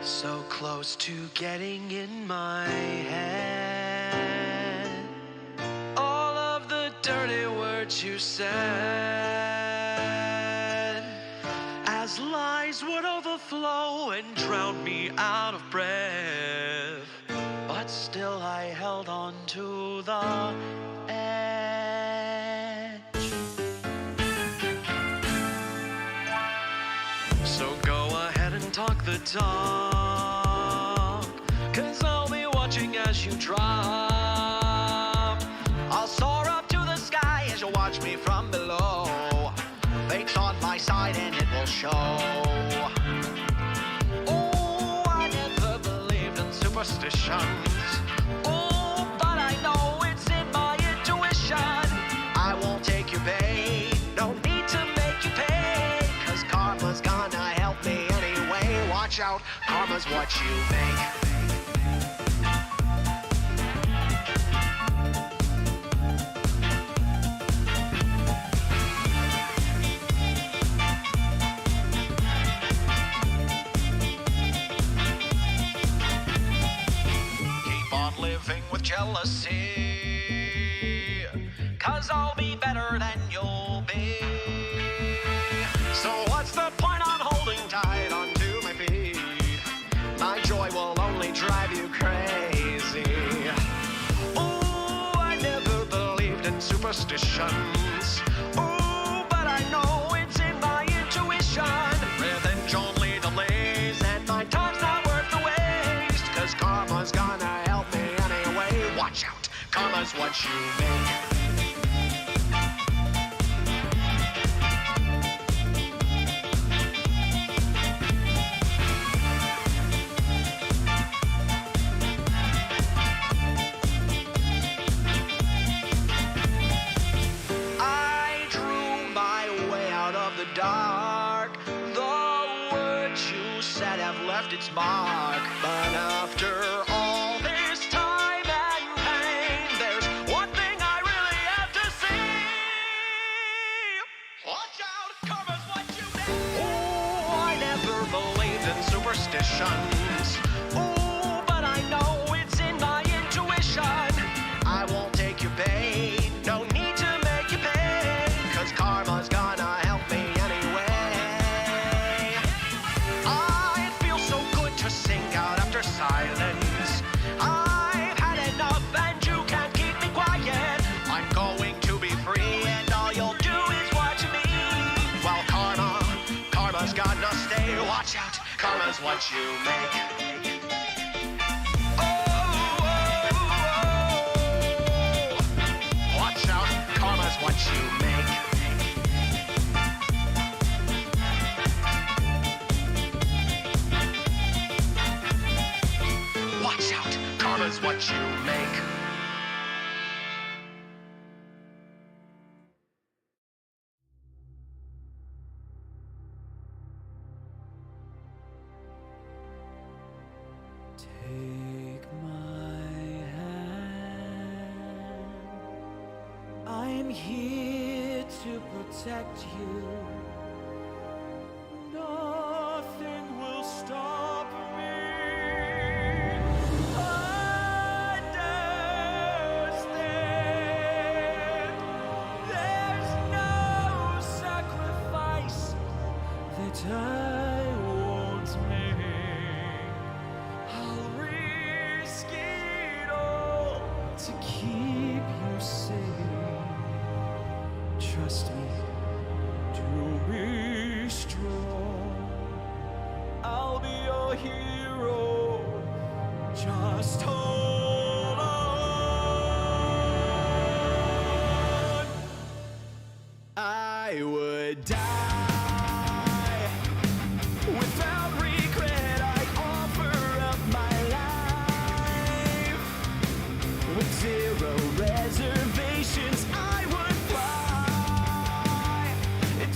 So close to getting in my head all of the dirty words you said, as lies would overflow and drown me out of breath. But still I held on to the edge. So go ahead and talk the talk, 'cause I'll be watching as you drop. I'll soar up to the sky as you watch me from below. Fate's on my side and it will show. Oh, I never believed in superstitions. Oh, but I know it's in my intuition. I won't take your bait, no need to make you pay, 'cause karma's gonna help me anyway. Watch out, karma's what you make. With jealousy, 'cause I'll be better than you'll be. So what's the point on holding tight onto my feet? My joy will only drive you crazy. Oh, I never believed in superstitions. Oh, but I know it's in my intuition. Revenge only delays, and my time's not worth the waste, 'cause karma's gonna help me anyway. Watch out, karma's what you make. I drew my way out of the dark. The words you said have left its mark. But after all this time and pain, there's one thing I really have to say. Watch out, karma's what you need. Oh, I never believed in superstitions. Oh, but I know it's in my intuition. I won't take your bait, no need to make you pay, 'cause karma's gonna help me anyway. It feels so good to sing out after silence. I've had enough and you can't keep me quiet. I'm going to be free and all you'll do is watch me. Well, karma's gonna stay. Watch out, karma's what you make. Watch out, karma's what you make. Watch out, karma's what you make. Take my hand. I'm here to protect you. Nothing will stop me. Understand, there's no sacrifice that I won't make. I'll risk it all to keep you safe. Trust me, to be strong. I'll be your hero. Just hold on. I would die without regret. I offer up my life with zero reservations. I would fly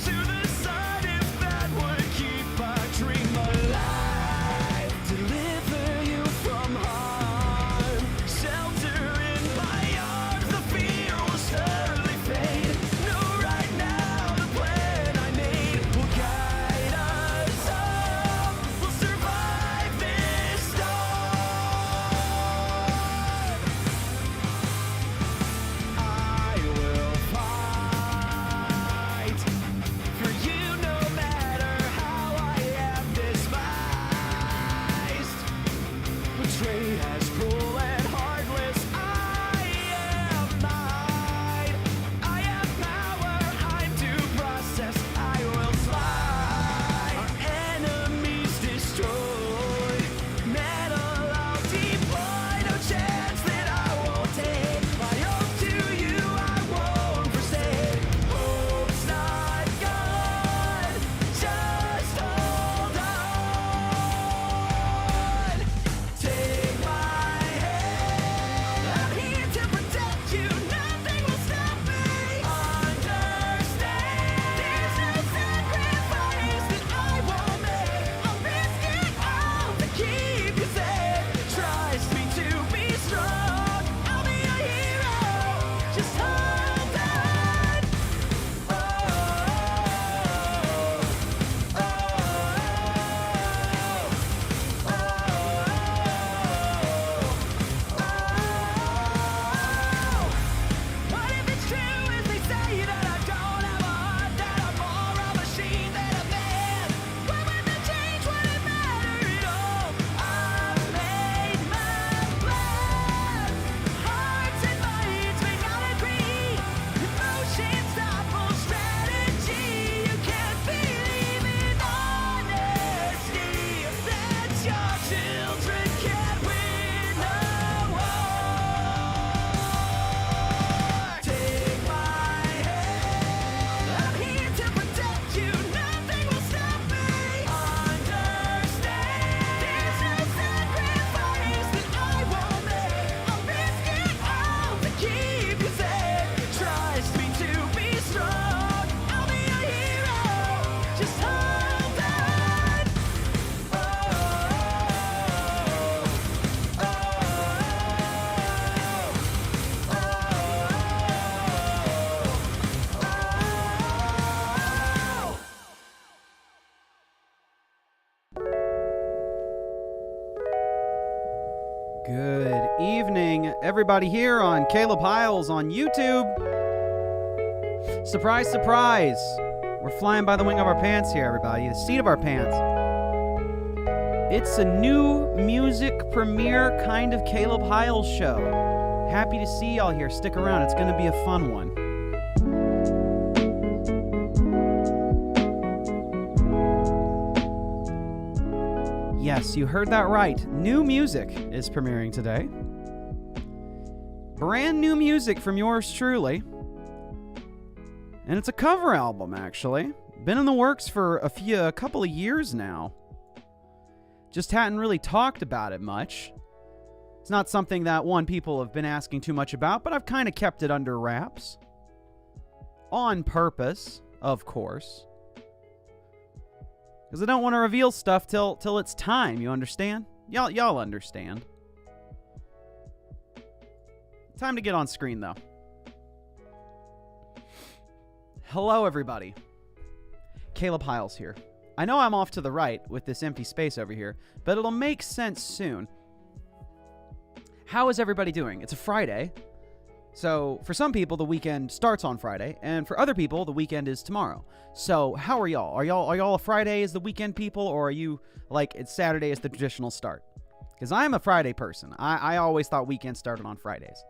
to the sun if that would keep our dream alive. Deliver you from harm, shelter in my arms. The fear will surely fade. No, right now the plan I made. Good evening, everybody here on Caleb Hyles on YouTube. Surprise, surprise. We're flying by the wing of our pants here, everybody. The seat of our pants. It's a new music premiere kind of Caleb Hyles show. Happy to see y'all here. Stick around. It's going to be a fun one. Yes, you heard that right. New music is premiering today. Brand new music from yours truly. And it's a cover album, actually. Been in the works for a couple of years now. Just hadn't really talked about it much. It's not something that, people have been asking too much about, but I've kind of kept it under wraps. On purpose, of course. Because I don't want to reveal stuff till it's time, you understand? Y'all understand. Time to get on screen, though. Hello, everybody. Caleb Hyles here. I know I'm off to the right with this empty space over here, but it'll make sense soon. How is everybody doing? It's a Friday. So, for some people, the weekend starts on Friday, and for other people, the weekend is tomorrow. So, how are y'all? Are y'all a Friday is the weekend people, or are you like it's Saturday is the traditional start? Because I'm a Friday person. I always thought weekends started on Fridays.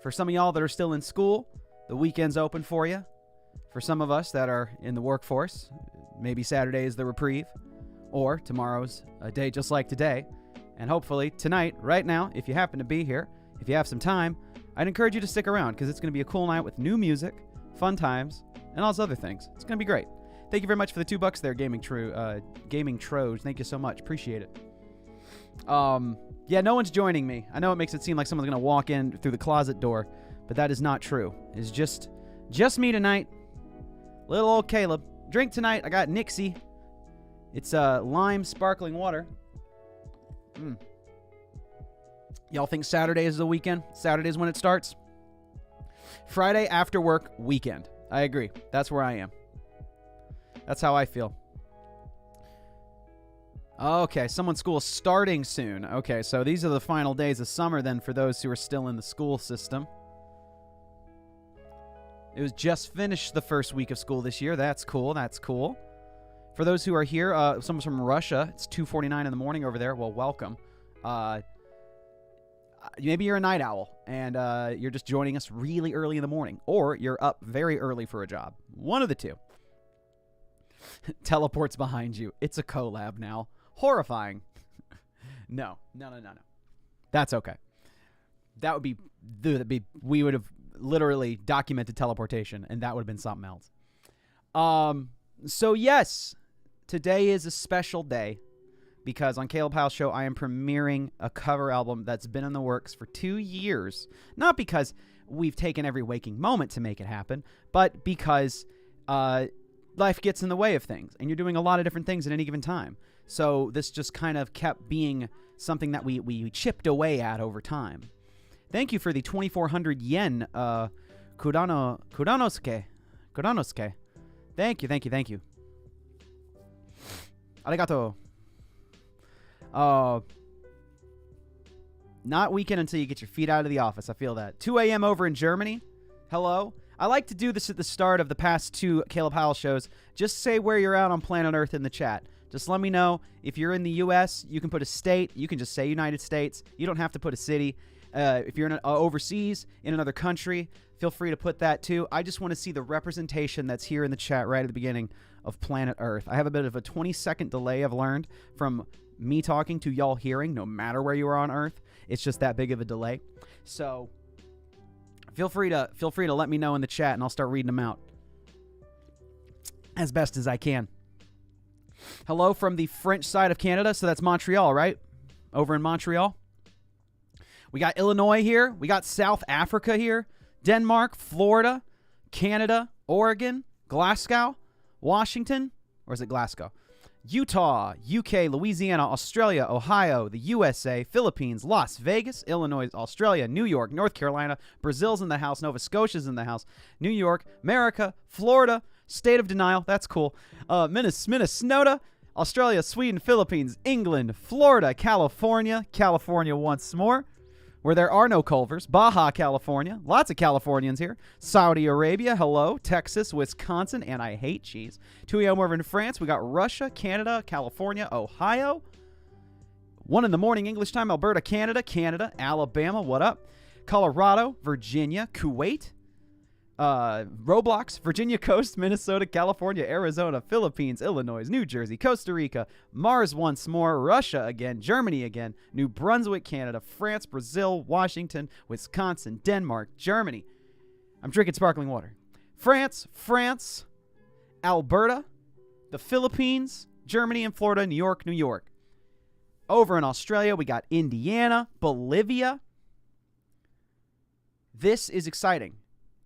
For some of y'all that are still in school, the weekend's open for you. For some of us that are in the workforce, maybe Saturday is the reprieve, or tomorrow's a day just like today. And hopefully tonight, right now, if you happen to be here, if you have some time, I'd encourage you to stick around because it's going to be a cool night with new music, fun times, and all those other things. It's going to be great. Thank you very much for the $2 there, Gaming Troj. Thank you so much. Appreciate it. Yeah, no one's joining me. I know it makes it seem like someone's going to walk in through the closet door, but that is not true. It's just me tonight. Little old Caleb. Drink tonight. I got Nixie. It's lime sparkling water. Y'all think Saturday is the weekend? Saturday is when it starts? Friday after work, weekend. I agree. That's where I am. That's how I feel. Okay, someone's school is starting soon. Okay, so these are the final days of summer then for those who are still in the school system. It was just finished the first week of school this year. That's cool. That's cool. For those who are here, someone's from Russia. It's 2:49 in the morning over there. Well, welcome. Maybe you're a night owl, and you're just joining us really early in the morning. Or you're up very early for a job. One of the two. Teleports behind you. It's a collab now. Horrifying. No. That's okay. That would be... We would have literally documented teleportation, and that would have been something else. So yes, today is a special day. Because on Caleb Hyles Show, I am premiering a cover album that's been in the works for 2 years. Not because we've taken every waking moment to make it happen, but because life gets in the way of things, and you're doing a lot of different things at any given time. So this just kind of kept being something that we chipped away at over time. Thank you for the 2,400 yen, Kuranosuke. Thank you. Arigato. Not weekend until you get your feet out of the office. I feel that. 2 a.m. over in Germany. Hello. I like to do this at the start of the past 2 Caleb Hyles shows. Just say where you're at on planet Earth in the chat. Just let me know. If you're in the U.S., you can put a state. You can just say United States. You don't have to put a city. If you're overseas, in another country, feel free to put that too. I just want to see the representation that's here in the chat right at the beginning of planet Earth. I have a bit of a 20-second delay I've learned from me talking to y'all hearing, no matter where you are on Earth. It's just that big of a delay. So feel free to let me know in the chat, and I'll start reading them out as best as I can. Hello from the French side of Canada, so that's Montreal, right? Over in Montreal. We got Illinois here. We got South Africa here. Denmark, Florida, Canada, Oregon, Glasgow, Washington, or is it Glasgow? Utah, UK, Louisiana, Australia, Ohio, the USA, Philippines, Las Vegas, Illinois, Australia, New York, North Carolina, Brazil's in the house, Nova Scotia's in the house, New York, America, Florida, State of Denial, that's cool, Minnesota, Australia, Sweden, Philippines, England, Florida, California once more, where there are no Culvers, Baja, California, lots of Californians here, Saudi Arabia, hello, Texas, Wisconsin, and I hate cheese. 2 a.m. over in France, we got Russia, Canada, California, Ohio. 1 in the morning English time, Alberta, Canada, Alabama, what up? Colorado, Virginia, Kuwait, Roblox, Virginia Coast, Minnesota, California, Arizona, Philippines, Illinois, New Jersey, Costa Rica, Mars once more, Russia again, Germany again, New Brunswick, Canada, France, Brazil, Washington, Wisconsin, Denmark, Germany. I'm drinking sparkling water. France, Alberta, the Philippines, Germany and Florida, New York. Over in Australia, we got Indiana, Bolivia. This is exciting.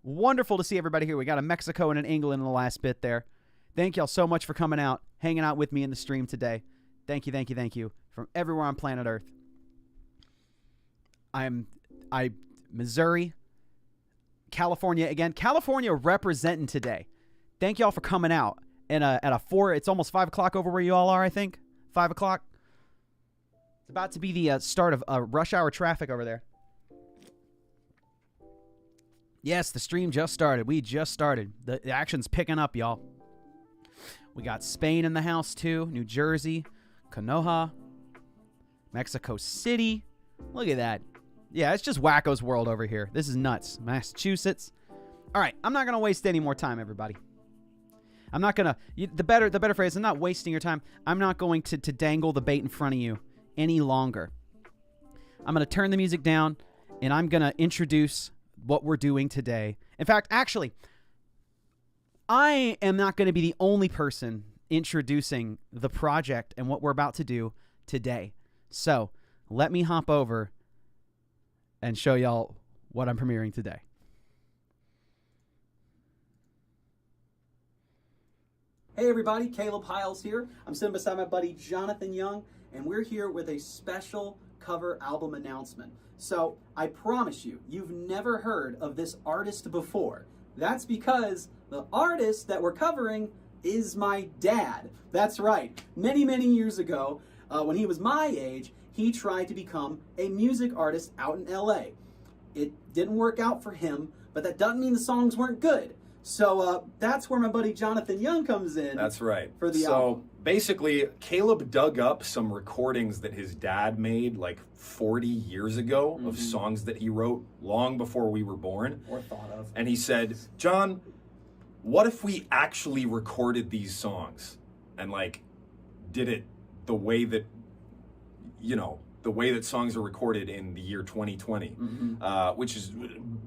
Wonderful to see everybody here. We got a Mexico and an England in the last bit there. Thank y'all so much for coming out, hanging out with me in the stream today. Thank you from everywhere on planet Earth. Missouri, California again. California representing today. Thank y'all for coming out at a 4. It's almost 5 o'clock over where you all are, I think. 5 o'clock. It's about to be the start of rush hour traffic over there. Yes, the stream just started. We just started. The action's picking up, y'all. We got Spain in the house, too. New Jersey, Konoha, Mexico City. Look at that. Yeah, it's just wacko's world over here. This is nuts. Massachusetts. All right, I'm not going to waste any more time, everybody. I'm not going to... The better phrase, I'm not wasting your time. I'm not going to dangle the bait in front of you any longer. I'm going to turn the music down, and I'm going to introduce what we're doing today. In fact, actually, I am not going to be the only person introducing the project and what we're about to do today. So let me hop over and show y'all what I'm premiering today. Hey everybody, Caleb Hyles here. I'm sitting beside my buddy Jonathan Young, and we're here with a special cover album announcement. So I promise you, you've never heard of this artist before. That's because the artist that we're covering is my dad. That's right. Many, many years ago, when he was my age, he tried to become a music artist out in LA. It didn't work out for him, but that doesn't mean the songs weren't good. So that's where my buddy Jonathan Young comes in. That's right. For the album. Basically, Caleb dug up some recordings that his dad made like 40 years ago of songs that he wrote long before we were born. Or thought of. And he said, John, what if we actually recorded these songs and like did it the way that, the way that songs are recorded in the year 2020, which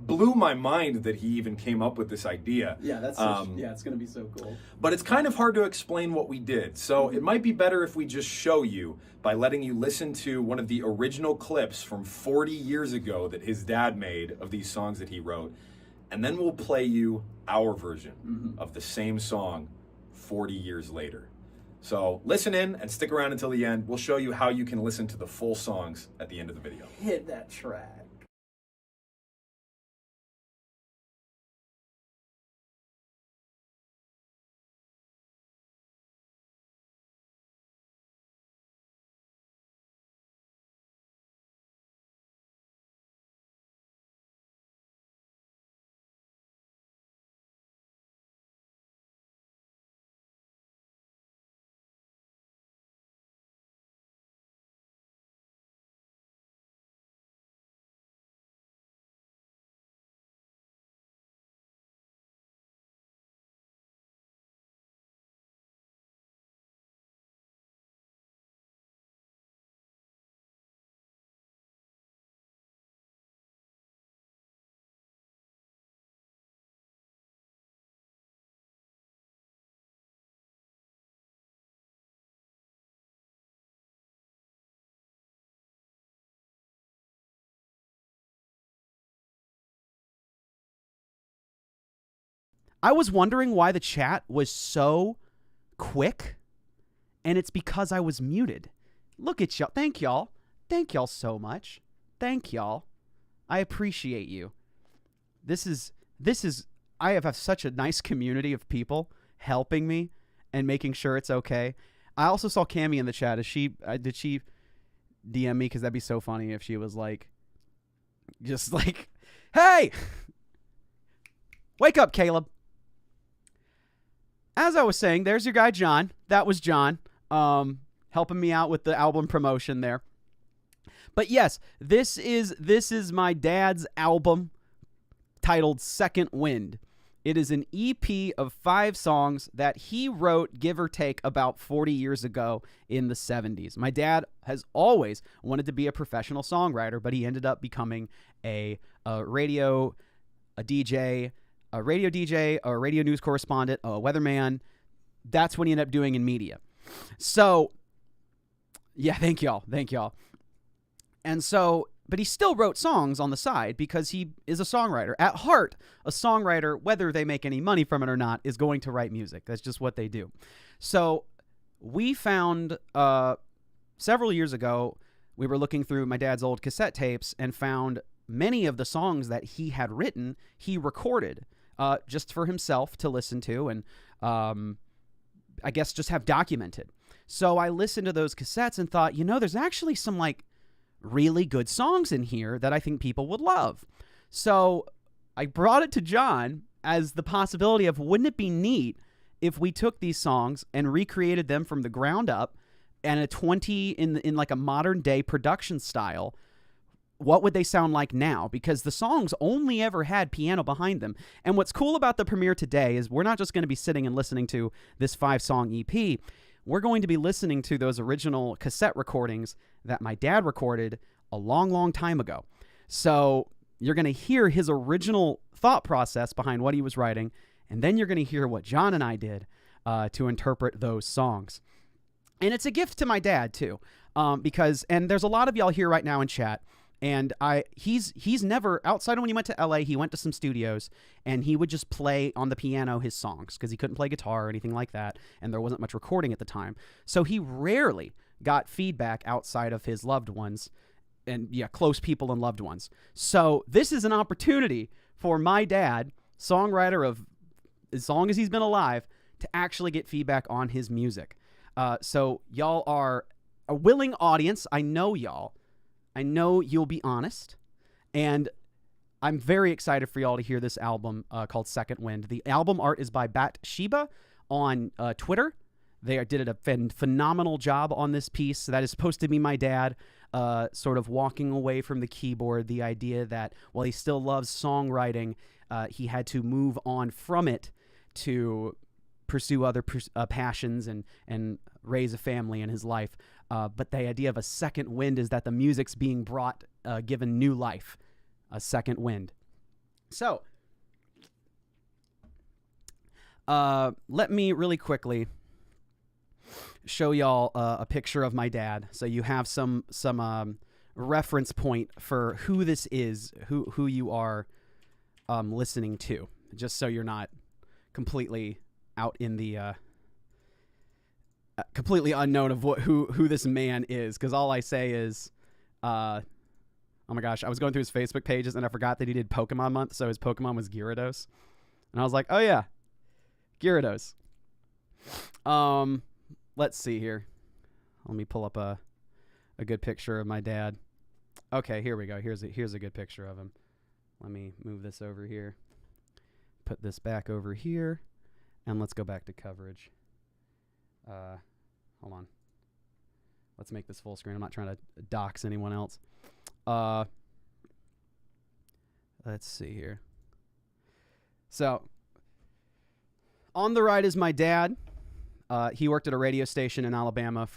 blew my mind that he even came up with this idea. Yeah, it's going to be so cool. But it's kind of hard to explain what we did. So it might be better if we just show you by letting you listen to one of the original clips from 40 years ago that his dad made of these songs that he wrote. And then we'll play you our version of the same song 40 years later. So listen in and stick around until the end. We'll show you how you can listen to the full songs at the end of the video. Hit that track. I was wondering why the chat was so quick, and it's because I was muted. Look at y'all. Thank y'all. Thank y'all so much. Thank y'all. I appreciate you. This is I have such a nice community of people helping me and making sure it's okay. I also saw Cammie in the chat. Did she DM me? Because that'd be so funny if she was like, just like, hey, wake up, Caleb. As I was saying, there's your guy, John. That was John, helping me out with the album promotion there. But yes, this is my dad's album titled Second Wind. It is an EP of 5 songs that he wrote, give or take, about 40 years ago in the 70s. My dad has always wanted to be a professional songwriter, but he ended up becoming a radio DJ, a radio news correspondent, a weatherman. That's what he ended up doing in media. So, yeah, thank y'all. And so, but he still wrote songs on the side because he is a songwriter. At heart, a songwriter, whether they make any money from it or not, is going to write music. That's just what they do. So we found several years ago, we were looking through my dad's old cassette tapes and found many of the songs that he had written, he recorded just for himself to listen to and I guess just have documented. So I listened to those cassettes and thought, there's actually some like really good songs in here that I think people would love. So I brought it to John as the possibility of, wouldn't it be neat if we took these songs and recreated them from the ground up and in like a modern day production style? What would they sound like now? Because the songs only ever had piano behind them. And what's cool about the premiere today is we're not just going to be sitting and listening to this 5-song EP. We're going to be listening to those original cassette recordings that my dad recorded a long, long time ago. So you're going to hear his original thought process behind what he was writing, and then you're going to hear what John and I did to interpret those songs. And it's a gift to my dad, too, because there's a lot of y'all here right now in chat, and he's never, outside of when he went to LA, he went to some studios and he would just play on the piano his songs because he couldn't play guitar or anything like that. And there wasn't much recording at the time. So he rarely got feedback outside of his loved ones and close people and loved ones. So this is an opportunity for my dad, songwriter of as long as he's been alive, to actually get feedback on his music. So y'all are a willing audience. I know y'all. I know you'll be honest, and I'm very excited for y'all to hear this album called Second Wind. The album art is by Bathsheba on Twitter. They did a phenomenal job on this piece. So that is supposed to be my dad sort of walking away from the keyboard, the idea that while he still loves songwriting, he had to move on from it to pursue other passions and raise a family in his life. But the idea of a second wind is that the music's being brought, given new life, a second wind. So, let me really quickly show y'all a picture of my dad, so you have some reference point for who this is, who you are listening to, just so you're not completely out in the completely unknown of who this man is, because all I say is, oh my gosh, I was going through his Facebook pages and I forgot that he did Pokemon month, so his Pokemon was Gyarados, and I was like, oh yeah, Gyarados. Let's see here. Let me pull up a good picture of my dad. Okay, here we go. Here's a good picture of him. Let me move this over here. Put this back over here, and let's go back to coverage. Hold on. Let's make this full screen. I'm not trying to dox anyone else. Let's see here. So, on the right is my dad. He worked at a radio station in Alabama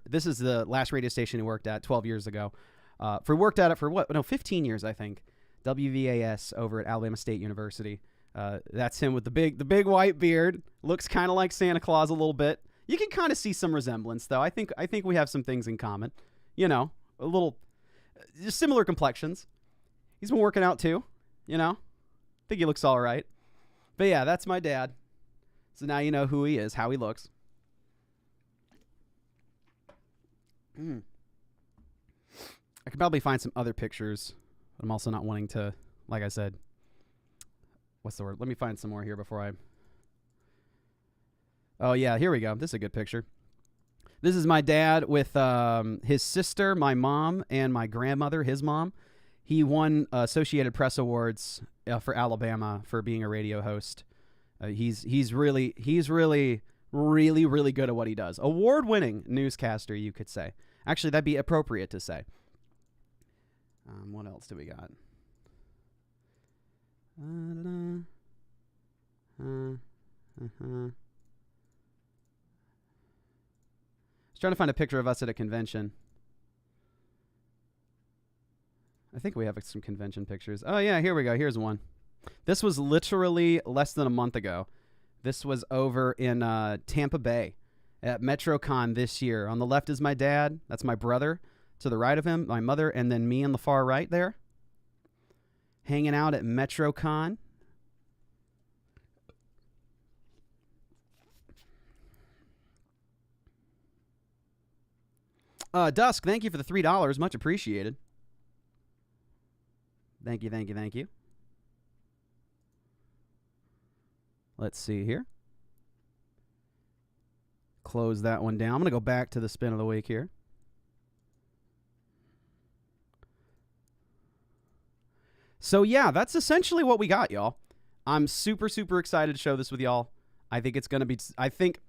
this is the last radio station he worked at 12 years ago. Worked at it for 15 years, I think. WVAS over at Alabama State University. That's him with the big white beard. Looks kind of like Santa Claus a little bit. You can kind of see some resemblance, though. I think we have some things in common. A little similar complexions. He's been working out too. I think he looks all right. But yeah, that's my dad. So now you know who he is, how he looks. I could probably find some other pictures, but I'm also not wanting to, like I said, what's the word? Let me find some more here before I... Oh, yeah, here we go. This is a good picture. This is my dad with his sister, my mom, and my grandmother, his mom. He won Associated Press Awards for Alabama for being a radio host. He's really good at what he does. Award-winning newscaster, you could say. Actually, that'd be appropriate to say. What else do we got? I was trying to find a picture of us at a convention. I think we have some convention pictures. Oh, yeah, here we go. Here's one. This was literally less than a month ago. This was over in Tampa Bay at MetroCon this year. On the left is my dad. That's my brother. To the right of him, my mother, and then me on the far right there. Hanging out at MetroCon. Dusk, thank you for the $3. Much appreciated. Thank you, thank you, thank you. Let's see here. Close that one down. I'm going to go back to the spin of the week here. So, yeah, that's essentially what we got, y'all. I'm super, super excited to show this with y'all. I think it's going to be... I think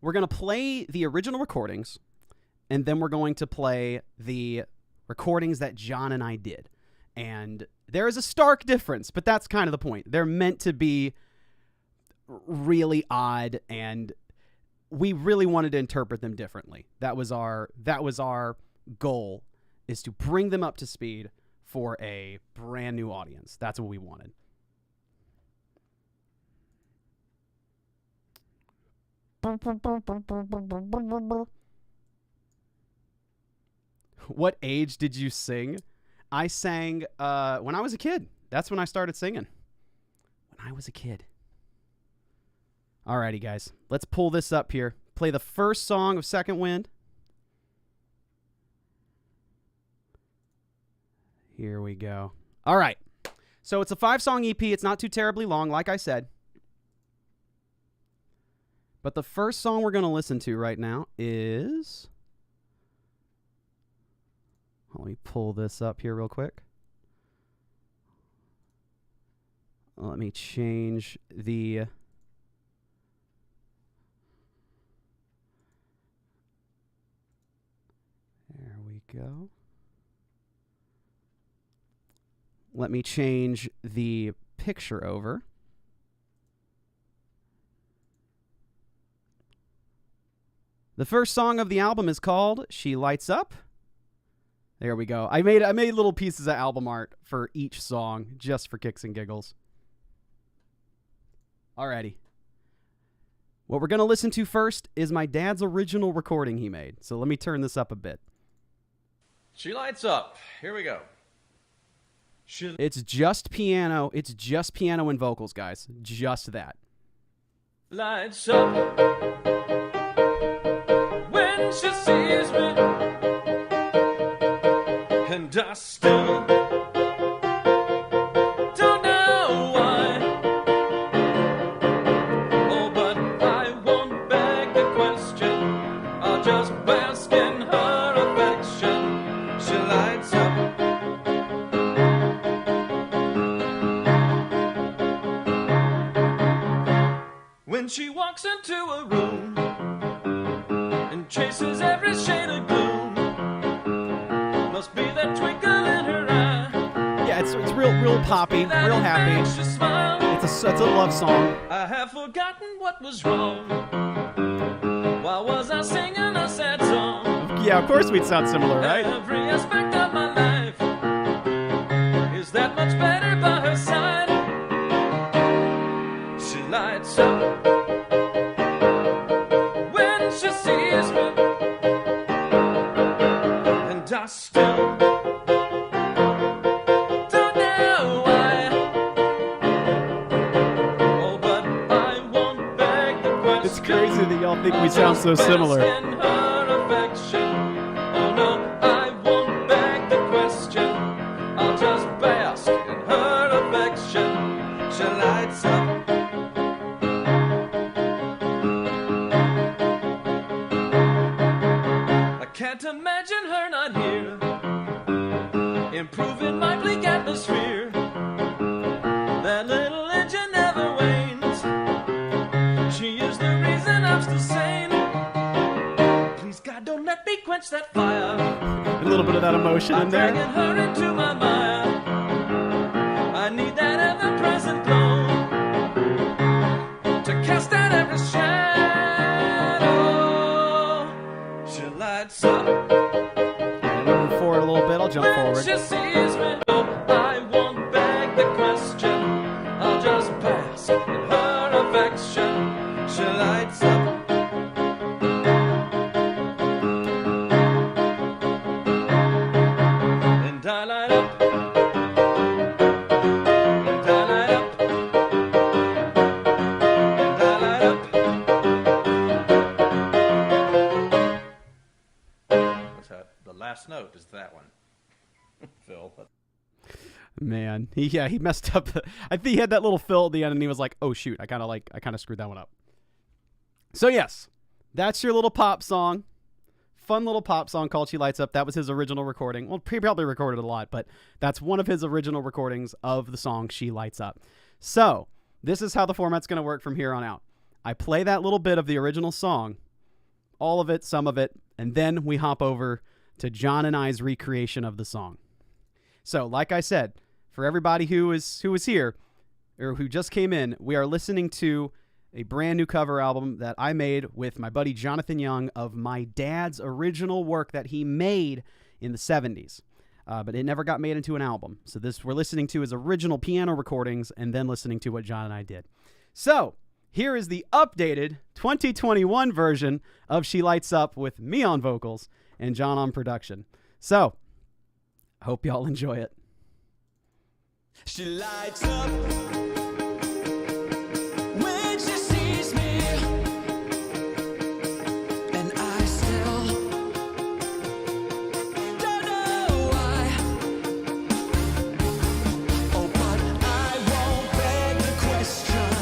we're going to play the original recordings, and then we're going to play the recordings that John and I did. And there is a stark difference, but that's kind of the point. They're meant to be really odd, and we really wanted to interpret them differently. That was our goal, is to bring them up to speed for a brand new audience. That's what we wanted. What age did you sing? I sang when I was a kid. That's when I started singing. When I was a kid. Alrighty, guys. Let's pull this up here. Play the first song of Second Wind. Here we go. All right. So it's a 5-song EP. It's not too terribly long, like I said. But the first song we're going to listen to right now is... Let me pull this up here real quick. Let me change the... There we go. Let me change the picture over. The first song of the album is called She Lights Up. There we go. I made little pieces of album art for each song just for kicks and giggles. Alrighty. What we're going to listen to first is my dad's original recording he made. So let me turn this up a bit. She lights up. Here we go. It's just piano. It's just piano and vocals, guys. Just that. Lights up when she sees me, and I still don't know why. Oh, but I won't beg the question. I'll just bask in her affection. She lights up. When she walks into a room and chases every shade of gloom, must be that twinkle in her eye. Yeah, it's real poppy, real happy. It's a love song. I have forgotten what was wrong. Why was I singing a sad song? Yeah, of course we'd sound similar, right? Every aspect of my life is that much better by her side. She lights up when she sees me, and I still don't know why. Oh, but I won't beg the question. It's crazy that y'all think we sound so similar. In her affection. Oh no, I won't beg the question. I'll just bask in her affection. She lights up. Can't imagine her not here, improving my bleak atmosphere. That little engine never wanes. She is the reason I'm still sane. Please God, don't let me quench that fire. A little bit of that emotion in there. I'm dragging her into my mire. I need that ever-present glow to cast out every shadow. She lights up. Moving forward a little bit. I'll jump When forward. she sees me, I won't beg the question. I'll just bask in her affection. She lights up. And I light up. And I light up. And I light up. What's that? The last note is that one. Phil. Man, he messed up. I think he had that little fill at the end, and he was like, "Oh shoot, I kind of screwed that one up." So yes, that's your little pop song, fun little pop song called "She Lights Up." That was his original recording. Well, he probably recorded a lot, but that's one of his original recordings of the song "She Lights Up." So this is how the format's going to work from here on out. I play that little bit of the original song, all of it, some of it, and then we hop over to John and I's recreation of the song. So, like I said, for everybody who is here or who just came in, we are listening to a brand new cover album that I made with my buddy Jonathan Young of my dad's original work that he made in the 70s. But it never got made into an album. So we're listening to his original piano recordings and then listening to what John and I did. So, here is the updated 2021 version of She Lights Up with me on vocals and John on production. So, I hope y'all enjoy it. She lights up when she sees me, and I still don't know why. Oh, but I won't beg the question.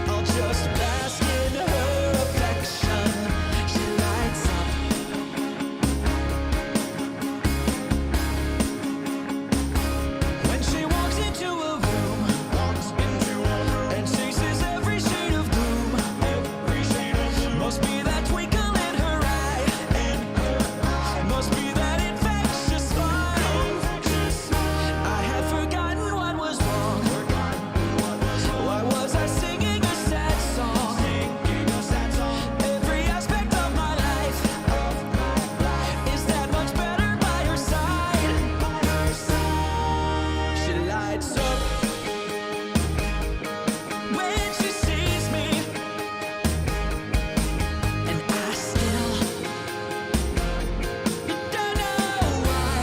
I'll just bask in her affection. She lights up. When she walks into a room, and chases every shade of gloom, must be that twinkle in her eye, must be that infectious smile. I had forgotten what was wrong. Why was I singing a sad song? Every aspect of my life is that much better by her side. She lights up when she sees me, and I still don't know why.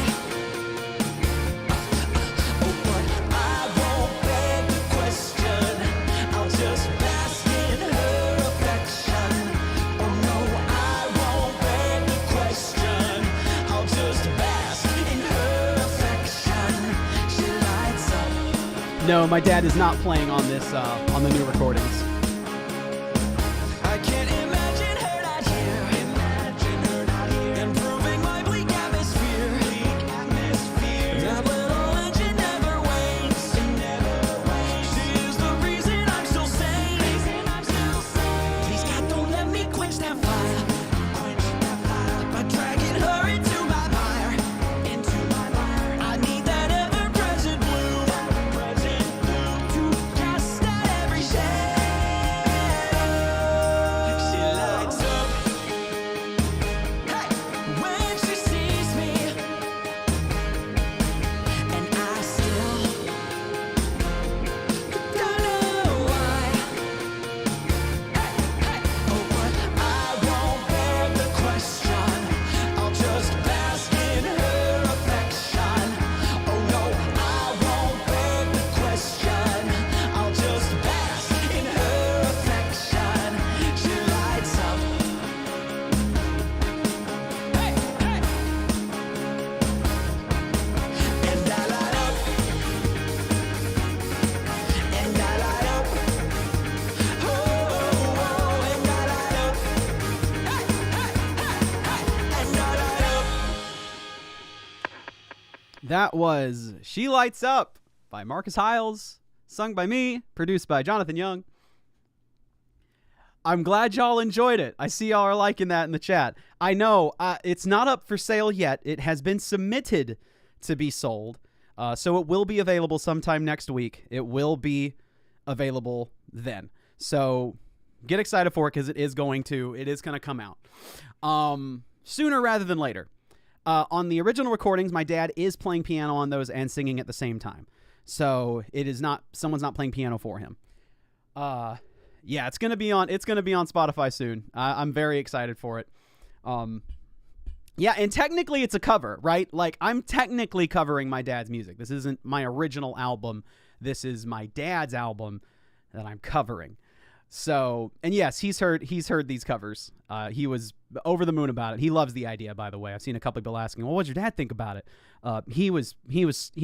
Oh, but I won't beg the question. I'll just bask in her affection. Oh no, I won't beg the question. I'll just bask in her affection. She lights up. No, my dad is not playing on this on the new recordings. I can't imagine her not here. Improving my bleak atmosphere. That little engine never wanes. She is the reason I'm still sane. Please God, don't let me quench that fire by dragging her into my mire. I need that ever-present bloom to cast out every shade. That was She Lights Up by Marcus Hyles, sung by me, produced by Jonathan Young. I'm glad y'all enjoyed it. I see y'all are liking that in the chat. I know it's not up for sale yet. It has been submitted to be sold, so it will be available sometime next week. It will be available then. So get excited for it because it is going to come out sooner rather than later. On the original recordings, my dad is playing piano on those and singing at the same time. So it is not, someone's not playing piano for him. Yeah, it's gonna be on Spotify soon. I'm very excited for it. Yeah, and technically it's a cover, right? Like, I'm technically covering my dad's music. This isn't my original album. This is my dad's album that I'm covering. So, and yes, he's heard these covers. He was over the moon about it. He loves the idea, by the way. I've seen a couple people asking, "Well, what did your dad think about it?" He was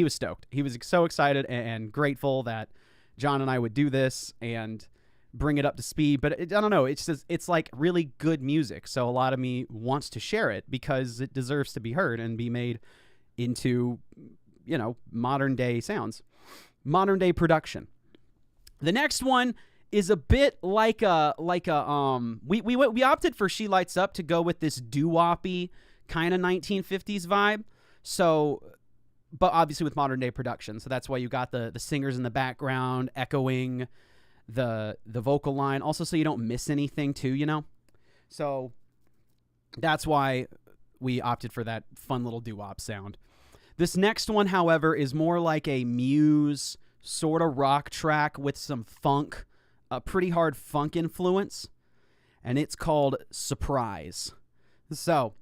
stoked. He was so excited and grateful that John and I would do this and bring it up to speed. But I don't know. It's like really good music. So a lot of me wants to share it because it deserves to be heard and be made into, modern day sounds, modern day production. The next one is a bit we opted for She Lights Up to go with this doo-woppy kind of 1950s vibe. So, but obviously with modern day production. So that's why you got the singers in the background echoing the vocal line. Also, so you don't miss anything too, So that's why we opted for that fun little doo-wop sound. This next one, however, is more like a Muse sort of rock track with some funk, a pretty hard funk influence, and it's called Surprise. So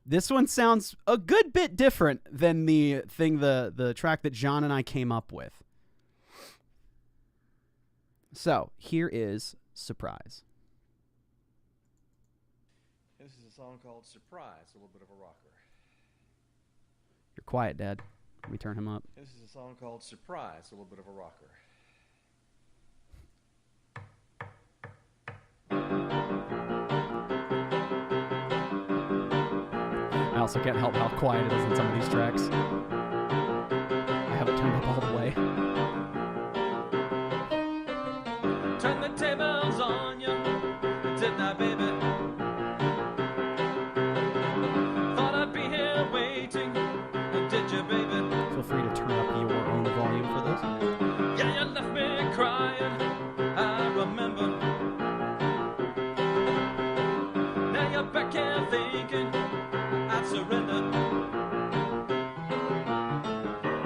this one sounds a good bit different than the track that John and I came up with. So here is Surprise. This is a song called Surprise, a little bit of a rocker. You're quiet, Dad. Let me turn him up. This is a song called Surprise, a little bit of a rocker. I also can't help how quiet it is in some of these tracks. I have it turned up all the way. Turn the tables on you, didn't I, baby? Thought I'd be here waiting, did you, baby? Feel free to turn up your own volume for this. Yeah, you left me crying, I remember. Now you're back here thinking I'd surrender.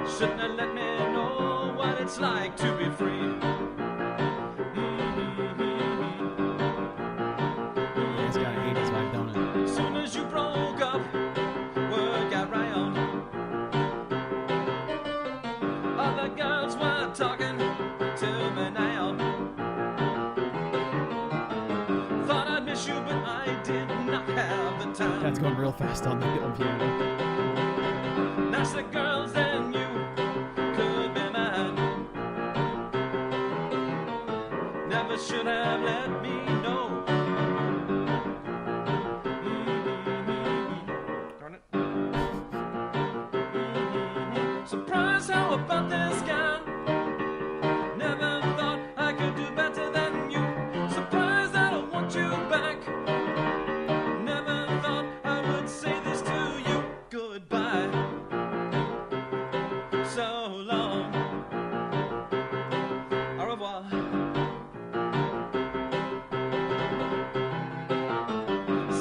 Shouldn't have let me know what it's like to be free. Yeah, it's got an 80s vibe, don't it? As soon as you broke up, word got round. Other girls were talking to me now. Thought I'd miss you, but I did not have the time. Dad's going real fast on the piano. Nicer girls than you could be mine. Never should have let me know. Darn it. Surprise, how about this guy? Never thought I could do better than you. Surprised I don't want you back. Never thought I would say this to you. Goodbye. So long. Au revoir.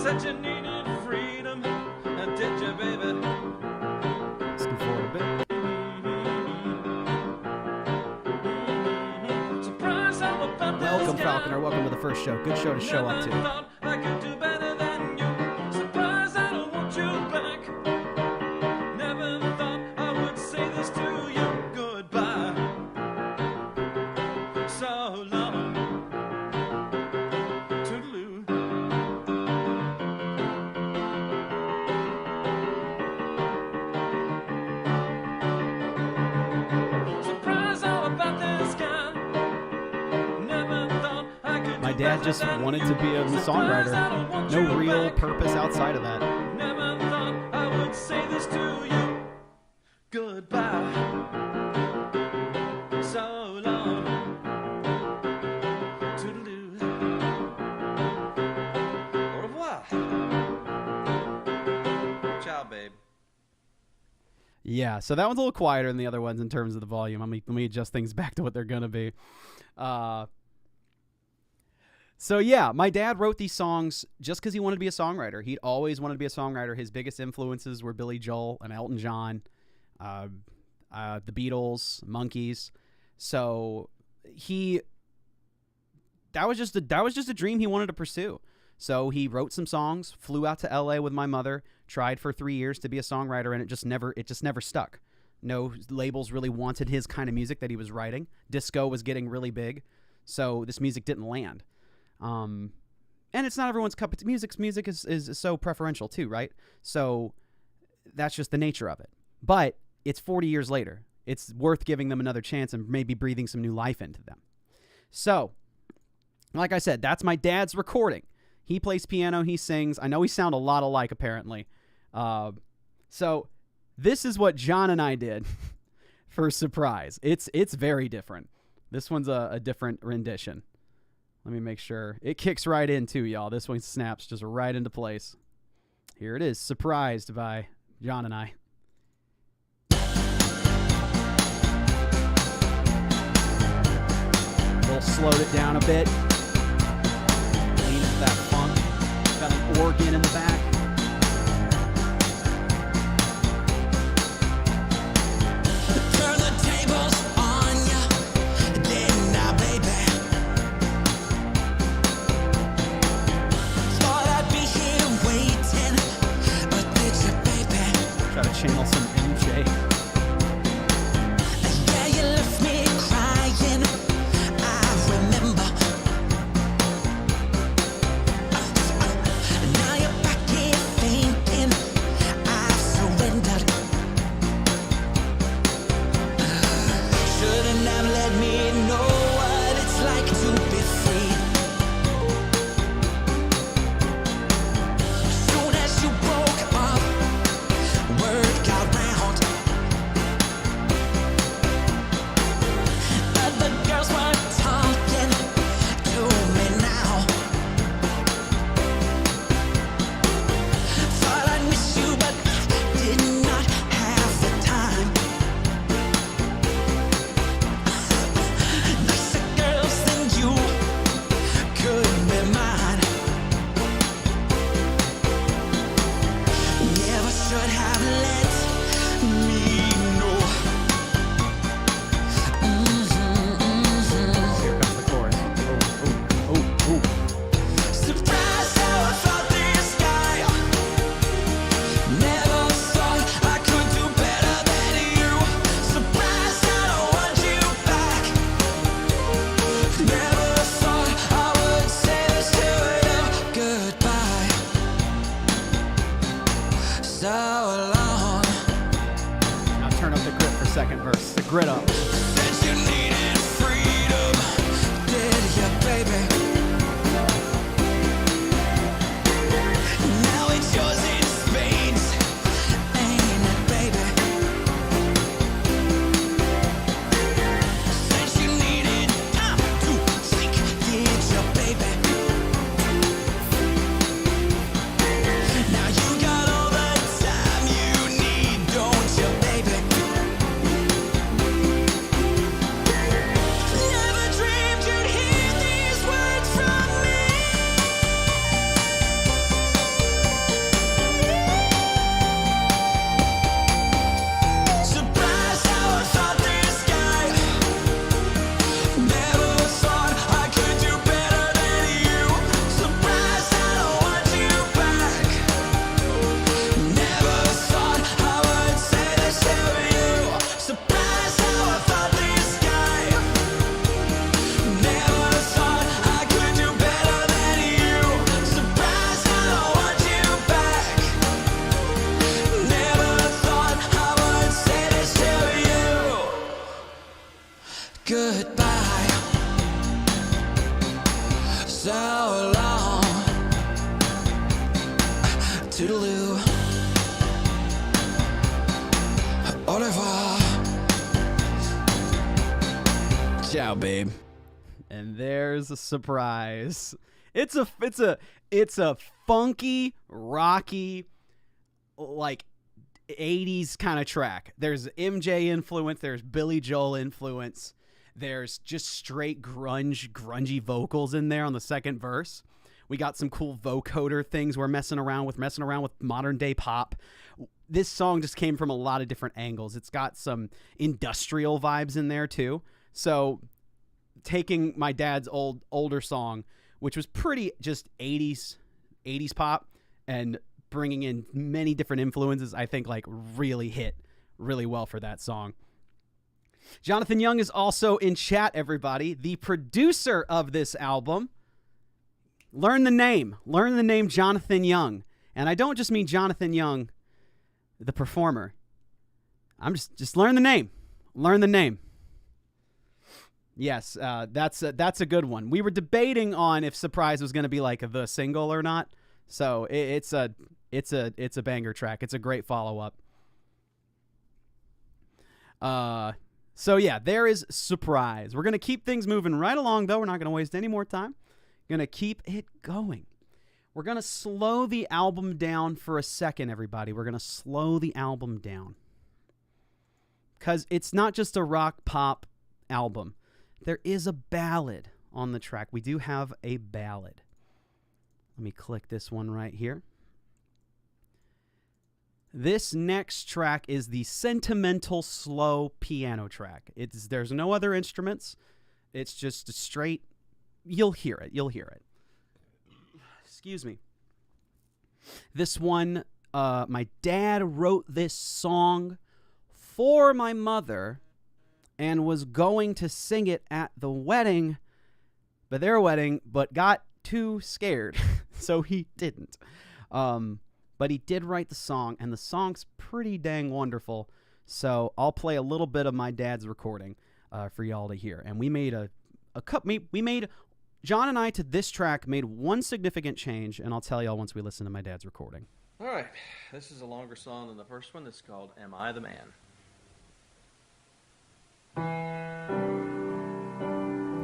Said you needed freedom, did you, baby? Let's go forward a bit. Surprise, how about this Welcome, guy? Falconer. Welcome to the first show. Good show to show up Never to. thought I could do better than you. Surprise, I don't want you back. Never thought I would say this to you. Goodbye. So long. Toodaloo. Surprise, how about this guy? Never thought I could My do dad better just than wanted you. to be a songwriter. No real purpose outside of that. Never thought I would say this to you. Goodbye. So long. Toodaloo. Au revoir. Ciao, babe. Yeah, so that one's a little quieter than the other ones in terms of the volume. Let me adjust things back to what they're going to be. So yeah, my dad wrote these songs just because he wanted to be a songwriter. He'd always wanted to be a songwriter. His biggest influences were Billy Joel and Elton John, the Beatles, Monkees. So that was just a dream he wanted to pursue. So he wrote some songs, flew out to LA with my mother, tried for 3 years to be a songwriter, and it just never stuck. No labels really wanted his kind of music that he was writing. Disco was getting really big, so this music didn't land. And it's not everyone's cup of tea. Music is so preferential too, right? So that's just the nature of it. But it's 40 years later. It's worth giving them another chance and maybe breathing some new life into them. So, like I said, that's my dad's recording. He plays piano, he sings. I know we sound a lot alike, apparently. So this is what John and I did for Surprise. It's very different. This one's a different rendition. Let me make sure. It kicks right in, too, y'all. This one snaps just right into place. Here it is, Surprised by John and I. We'll slowed it down a bit. Lean into that funk. Got an organ in the back. Turn the tables on ya, didn't I, baby? Thought I'd be here waiting, but did you, baby? Try to channel some MJ. Yeah, you left me crying, I remember. Now you're back here thinking I've surrendered. Shouldn't have let me know what it's like to be free. Soon as you broke up, word got round. Other girls were talking to me now. Thought I'd miss you, but I did not have the time. Nicer girls than you could be mine. Never should have let me know. Here comes the chorus. Oh. Surprised how I thought this guy. Never thought I could do better than you. Surprised I don't want you back. Never thought I would say this to you. Goodbye. So long. Now turn up the grit for second verse. The grit up. Said you needed freedom. Did you, baby? Now it's yours in spades, ain't it, baby? Said you needed time to think, did you, baby? Now you got all the time you need, don't you, baby? Never dreamed you'd hear these words from me. Surprised how I thought this guy. Never thought I could do better than you. Surprised I don't want you back. Never thought I would say this to you. Surprised how I thought this guy. Never thought I could do better than you. Surprised I don't want you back. Never thought I would say this to you. Goodbye. So long. Toodaloo. Au revoir. Watch out, babe. And there's a surprise. It's a funky, rocky, like 80s kind of track. There's MJ influence, there's Billy Joel influence. There's just straight grungy vocals in there on the second verse. We got some cool vocoder things we're messing around with modern day pop. This song just came from a lot of different angles. It's got some industrial vibes in there too. So taking my dad's older song, which was pretty just 80s pop, and bringing in many different influences, I think like really hit really well for that song. Jonathan Young is also in chat, everybody. The producer of this album. Learn the name Jonathan Young. And I don't just mean Jonathan Young, the performer. I'm just learn the name. Learn the name. Yes, that's a good one. We were debating on if Surprise was going to be like the single or not. So it's a banger track. It's a great follow-up. So yeah, there is Surprise. We're going to keep things moving right along, though. We're not going to waste any more time. Going to keep it going. We're going to slow the album down for a second, everybody. We're going to slow the album down. Because it's not just a rock pop album. There is a ballad on the track. We do have a ballad. Let me click this one right here. This next track is the sentimental slow piano track. There's no other instruments. It's just a straight... You'll hear it. Excuse me. This one, my dad wrote this song for my mother and was going to sing it at their wedding, but got too scared, so he didn't. But he did write the song, and the song's pretty dang wonderful, so I'll play a little bit of my dad's recording for y'all to hear. And we made John and I to this track made one significant change, and I'll tell y'all once we listen to my dad's recording. All right, this is a longer song than the first one. This is called Am I the Man?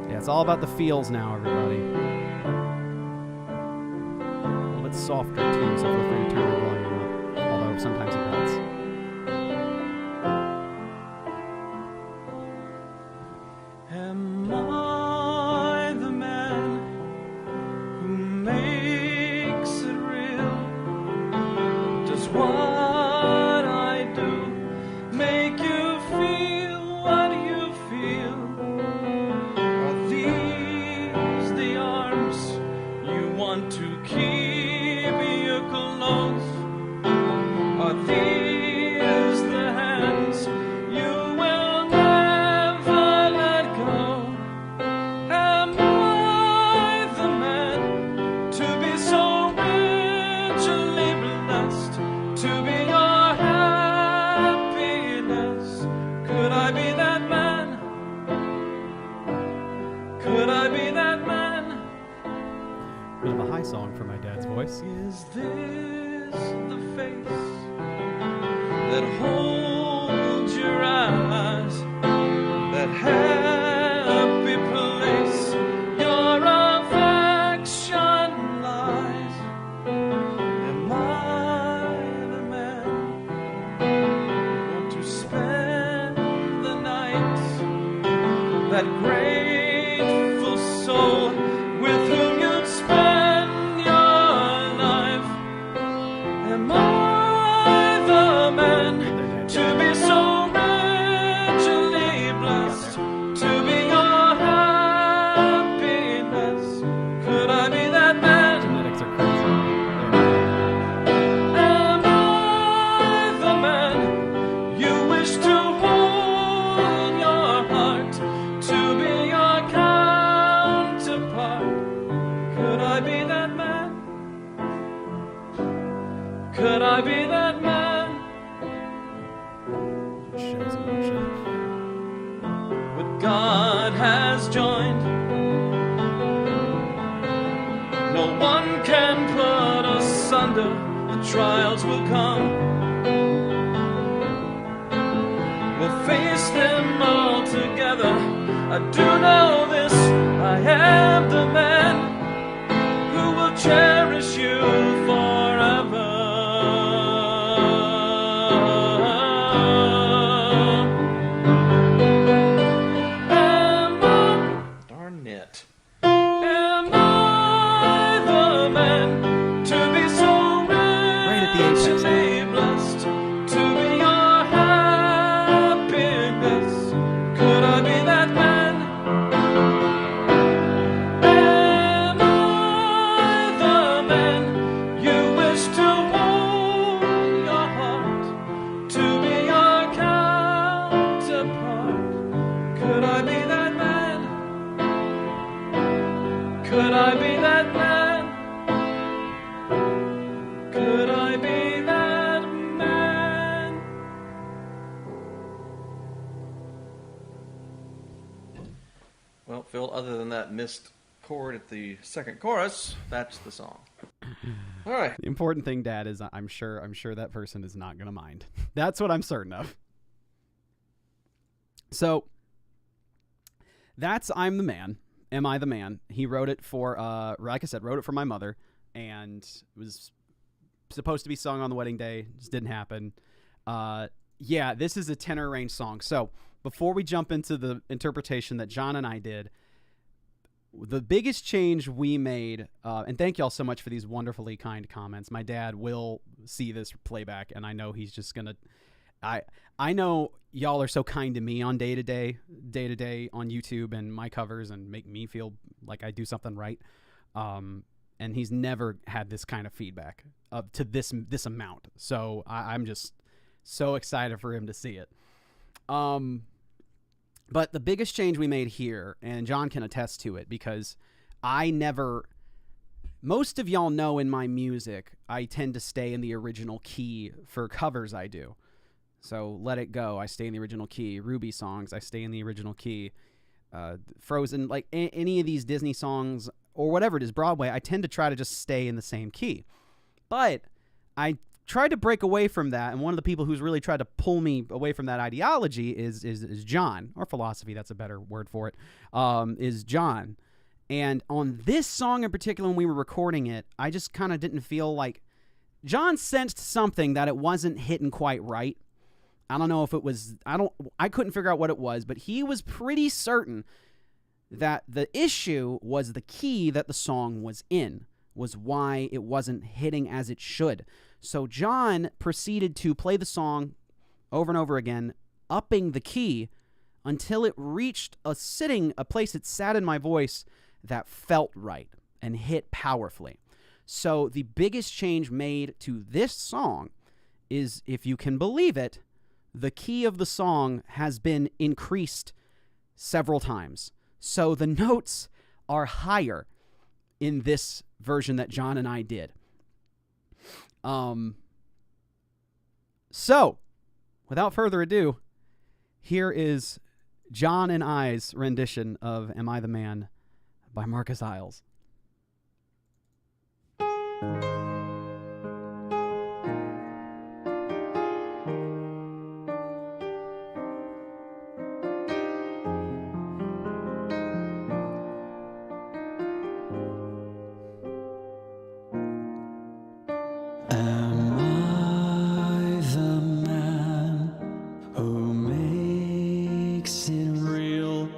Yeah, it's all about the feels now, everybody. A little bit softer, too, so feel free to turn the volume up, although sometimes it does. Am I the man who makes it real? Does what I do make you feel what you feel? Are these the arms you want to keep you close? Are these the hands you will never let go? Am I the man to be so richly blessed, to be your happiness? Could I be that man? Could I be that man? Bit of a high song for my dad's voice. Is this the face that holds your eyes, that happy place your affection lies? Am I the man who want to spend the night, that grateful soul with whom you'd spend your life? Am I the man to be so richly blessed, to be your happiness? Could I be that man? Genetics are crazy. Am I the man you wish to hold your heart, to be your counterpart? Could I be that man? Could I be that man? Just shows emotion. What God has joined, no one can put asunder. The trials will come, we'll face them all together I do know this, I am the man who will cherish you forever. Darn it. Am I the man to be so Right at the apex. richly blessed, to be your happiness? Could I be that man? Am I the man you wish to hold your heart, to be your counterpart? Could I be that man? Could I be that man? Could I be that man? Well, Phil, other than that missed chord at the second chorus, that's the song. All right. The important thing, Dad, is I'm sure that person is not going to mind. That's what I'm certain of. So that's I'm the Man. Am I the Man? He wrote it for, like I said, wrote it for my mother, and it was supposed to be sung on the wedding day. Just didn't happen. Yeah, this is a tenor range song. So before we jump into the interpretation that John and I did, the biggest change we made, and thank y'all so much for these wonderfully kind comments. My dad will see this playback, and I know he's just gonna. I know y'all are so kind to me on day to day on YouTube and my covers, and make me feel like I do something right. And he's never had this kind of feedback to this amount. So I'm just so excited for him to see it. But the biggest change we made here, and John can attest to it, because most of y'all know in my music, I tend to stay in the original key for covers I do. So Let It Go, I stay in the original key. Ruby songs, I stay in the original key. Frozen, like any of these Disney songs or whatever it is, Broadway, I tend to try to just stay in the same key. But I tried to break away from that, and one of the people who's really tried to pull me away from that ideology is John, or philosophy, that's a better word for it, is John. And on this song in particular, when we were recording it, I just kind of didn't feel like... John sensed something that it wasn't hitting quite right. I don't know if it was... I couldn't figure out what it was, but he was pretty certain that the issue was the key that the song was in, was why it wasn't hitting as it should. So John proceeded to play the song over and over again, upping the key until it reached a place it sat in my voice that felt right and hit powerfully. So the biggest change made to this song is, if you can believe it, the key of the song has been increased several times. So the notes are higher in this version that John and I did. So, without further ado, here is John and I's rendition of Am I the Man by Marcus Hyles. Am I the man who makes it real?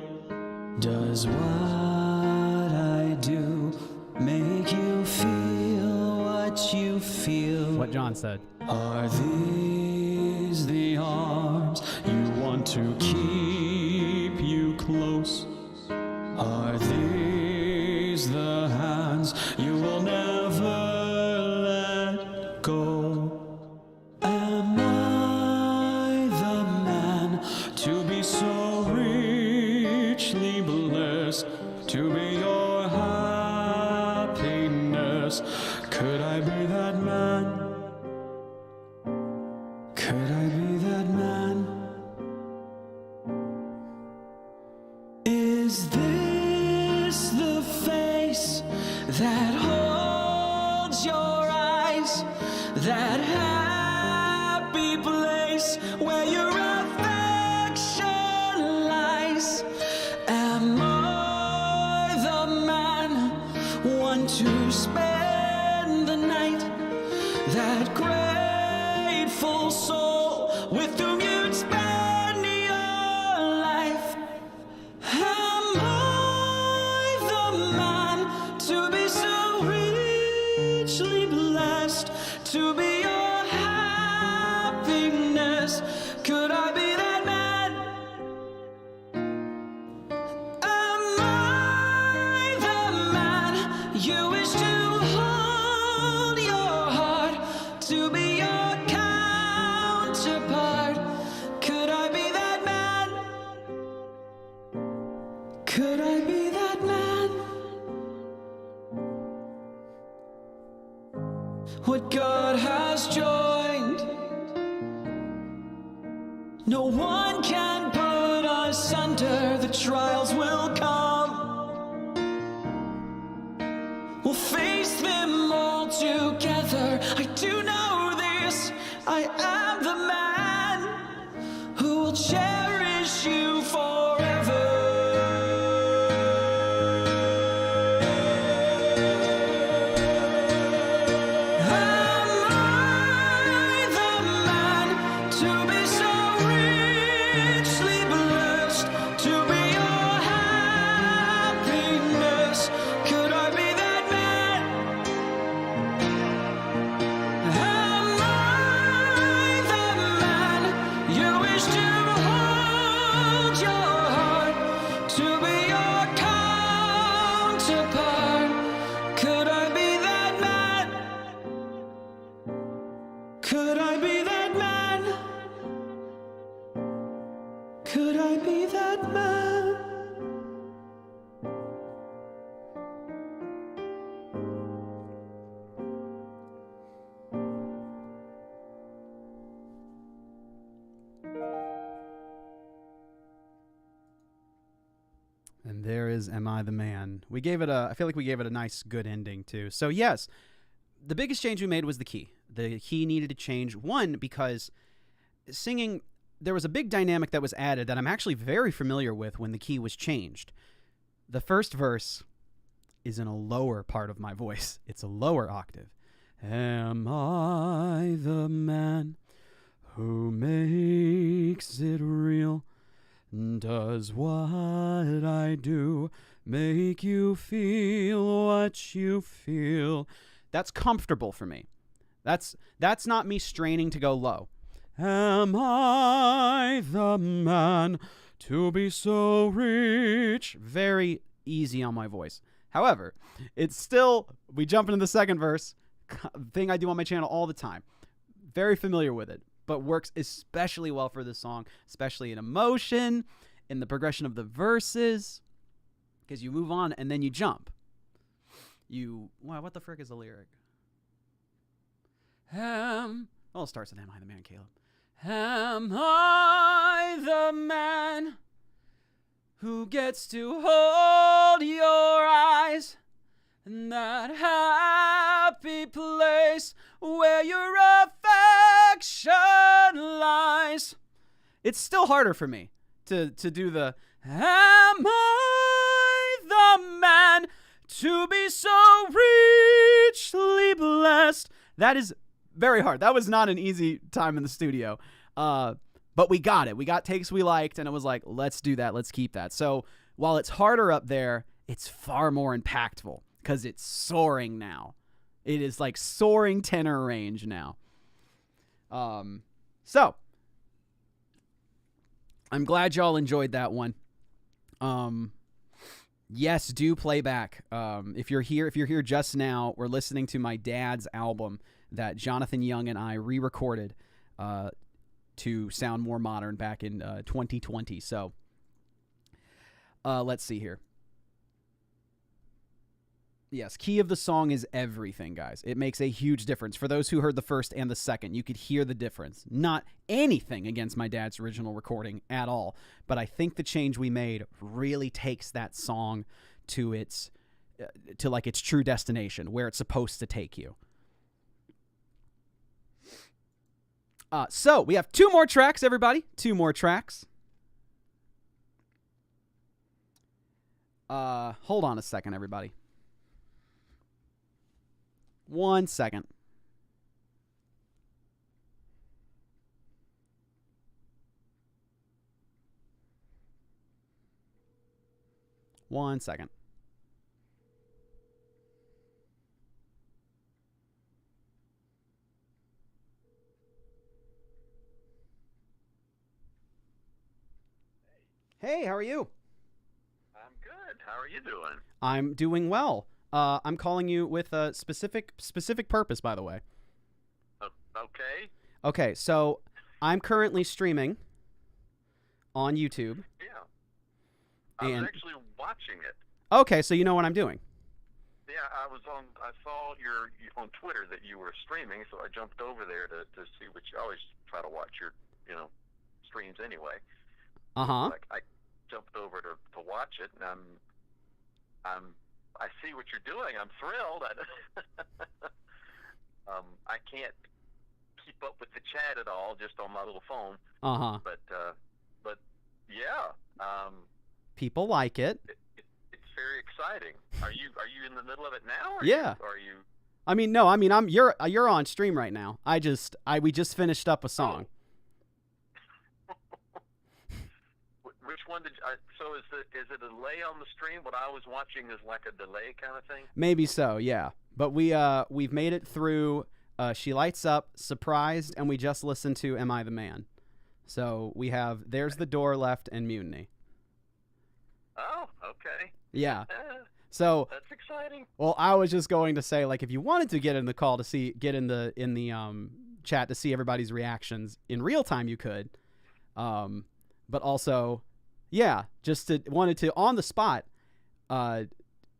Does what I do make you feel what you feel? What John said. Are these the arms you want to keep you close? Are these the hands you will never let go? Am I the man to be so richly blessed, to be your happiness? Could I be that man? Could I be that man? Is this the face that holds your eyes? That happy place where your affection lies? Am faithful soul with whom you'd spend your life. Am I the man to be so richly blessed, to be your happiness? Could I be that man? Am I the man you wish to hold your heart, to be your counterpart? Could I be that man? Could I be that man? What God has joined, no one can put us under. The trials will come, we'll face them all together. I do know this, I am the man who will cherish you forever. Am I the man to be so richly blessed, to be your happiness? Could I be that man? Am I the man you wish to hold your heart, to be your counterpart? Could I be that man? Could I be that man? Could I be that man? And there is Am I the Man. I feel like we gave it a nice, good ending, too. So, yes, the biggest change we made was the key. The key needed to change. One, because singing, there was a big dynamic that was added that I'm actually very familiar with when the key was changed. The first verse is in a lower part of my voice. It's a lower octave. Am I the man who makes it real? Does what I do make you feel what you feel? That's comfortable for me. That's not me straining to go low. Am I the man to be so rich? Very easy on my voice. However, it's still, we jump into the second verse, thing I do on my channel all the time. Very familiar with it, but works especially well for this song, especially in emotion, in the progression of the verses, because you move on and then you jump. What the frick is the lyric? It starts with Am I the Man, Caleb? Am I the man who gets to hold your eyes in that happy place where your affection lies? It's still harder for me to do the Am I the man to be so richly blessed? That is very hard. That was not an easy time in the studio. But we got it. We got takes we liked, and it was like, let's do that. Let's keep that. So while it's harder up there, it's far more impactful because it's soaring now. It is like soaring tenor range now. So I'm glad y'all enjoyed that one. Yes, do play back. If you're here just now, we're listening to my dad's album that Jonathan Young and I re-recorded to sound more modern back in 2020. So let's see here. Yes, key of the song is everything, guys. It makes a huge difference. For those who heard the first and the second, you could hear the difference. Not anything against my dad's original recording at all, but I think the change we made really takes that song to its true destination, where it's supposed to take you. So we have 2 more tracks, everybody. 2 more tracks. Hold on a second, everybody. 1 second. 1 second. Hey, how are you? I'm good. How are you doing? I'm doing well. I'm calling you with a specific purpose, by the way. Okay. Okay, so I'm currently streaming on YouTube. Yeah. I was And actually watching it. okay, so you know what I'm doing. Yeah, I saw your on Twitter that you were streaming, so I jumped over there to see what you I always try to watch your, streams anyway. Uh-huh. Like I jumped over to watch it, and I see what you're doing. I'm thrilled. I can't keep up with the chat at all just on my little phone. Uh-huh. But yeah, People like it. it's very exciting. Are you in the middle of it now? Yeah. Are you? I mean, no, you're on stream right now. We just finished up a song. Which one did? So is it a delay on the stream? What I was watching is like a delay kind of thing. Maybe so, yeah. But we've made it through She Lights Up, Surprised, and we just listened to Am I the Man? So we have There's the Door Left and Mutiny. Oh, okay. Yeah. So That's exciting. well, I was just going to say, like, if you wanted to get in the call to get in the chat to see everybody's reactions in real time, you could. But also, yeah, wanted to on the spot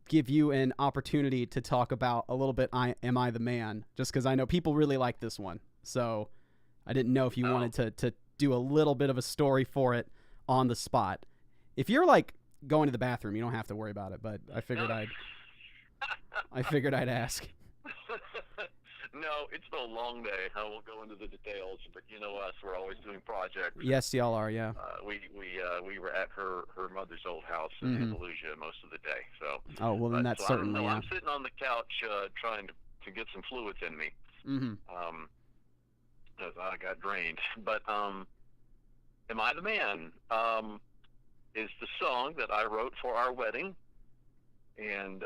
give you an opportunity to talk about a little bit Am I the Man? Just because I know people really like this one. So I didn't know if you wanted to do a little bit of a story for it on the spot. If you're like going to the bathroom, you don't have to worry about it, but I figured I'd ask. No, it's been a long day. I won't go into the details, but you know us, we're always doing projects. Yes, y'all are, yeah. We were at her mother's old house in Andalusia most of the day. So Oh, well, then that's certainly, yeah. I'm sitting on the couch trying to get some fluids in me. As I got drained. But Am I the Man? Is the song that I wrote for our wedding, and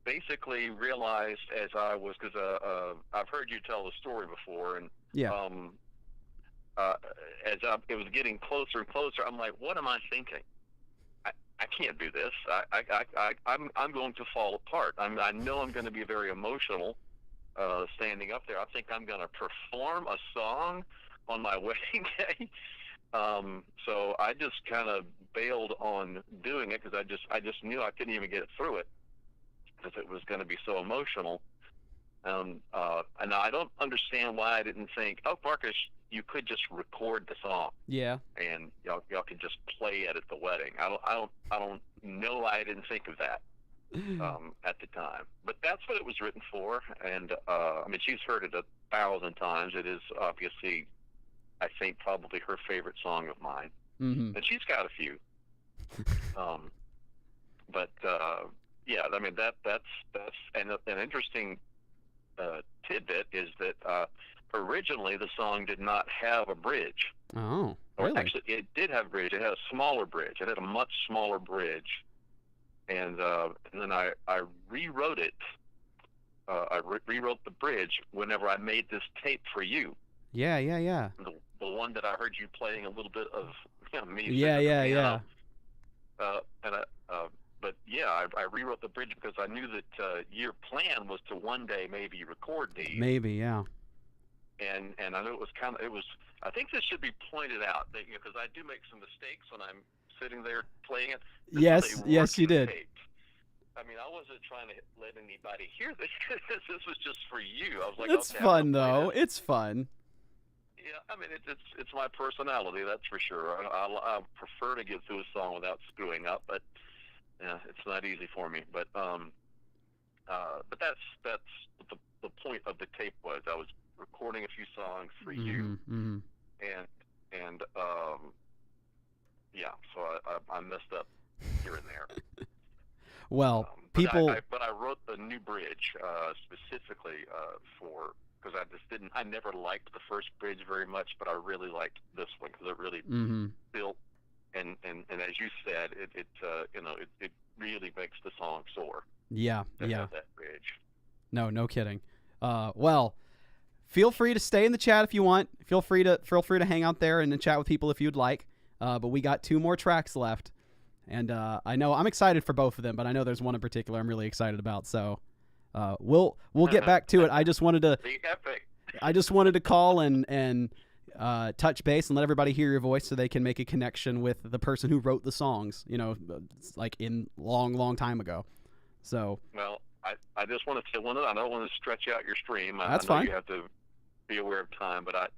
basically realized as I was, because I've heard you tell the story before, and Yeah. it was getting closer and closer, I'm like, what am I thinking? I can't do this. I'm going to fall apart. I know I'm going to be very emotional standing up there. I think I'm going to perform a song on my wedding day. So I just kind of bailed on doing it because I just knew I couldn't even get through it because it was going to be so emotional. And I don't understand why I didn't think, oh, Marcus, you could just record the song. Yeah. And y'all could just play it at the wedding. I don't know why I didn't think of that at the time. But that's what it was written for. And I mean, she's heard it 1,000 times. It is obviously, I think, probably her favorite song of mine. Mm-hmm. And she's got a few. But yeah, I mean that's an interesting tidbit is that originally the song did not have a bridge. Oh, Or really? actually, it did have a bridge. It had a smaller bridge. It had a much smaller bridge. And then I rewrote it. I rewrote the bridge whenever I made this tape for you. Yeah. The one that I heard you playing a little bit of me. Yeah. But yeah, I rewrote the bridge because I knew that your plan was to one day maybe record these. Maybe, yeah. And I know it was I think this should be pointed out that, because I do make some mistakes when I'm sitting there playing it. This is a Yes, you working did. tape. I mean, I wasn't trying to let anybody hear this. This was just for you. I was like, It's okay, fun, I'm gonna play though. that. It's fun. Yeah, I mean, it's my personality, that's for sure. I prefer to get through a song without screwing up, but it's not easy for me. But that's the point of the tape was I was recording a few songs for you, Mm-hmm. and yeah, so I messed up here and there. Well, But people. I wrote the new bridge specifically because I never liked the first bridge very much, but I really liked this one because it really Mm-hmm. built and as you said, it really makes the song soar. Yeah, To yeah. have that bridge. No kidding. Well, feel free to stay in the chat if you want. Feel free to hang out there and chat with people if you'd like. But we got 2 more tracks left, and I know I'm excited for both of them, but I know there's one in particular I'm really excited about. So we'll get back to it. I just wanted to The epic. call and touch base and let everybody hear your voice so they can make a connection with the person who wrote the songs. Like in long time ago. So Well, I just want to say one. I don't want to stretch out your stream. That's I know fine. You have to be aware of time, but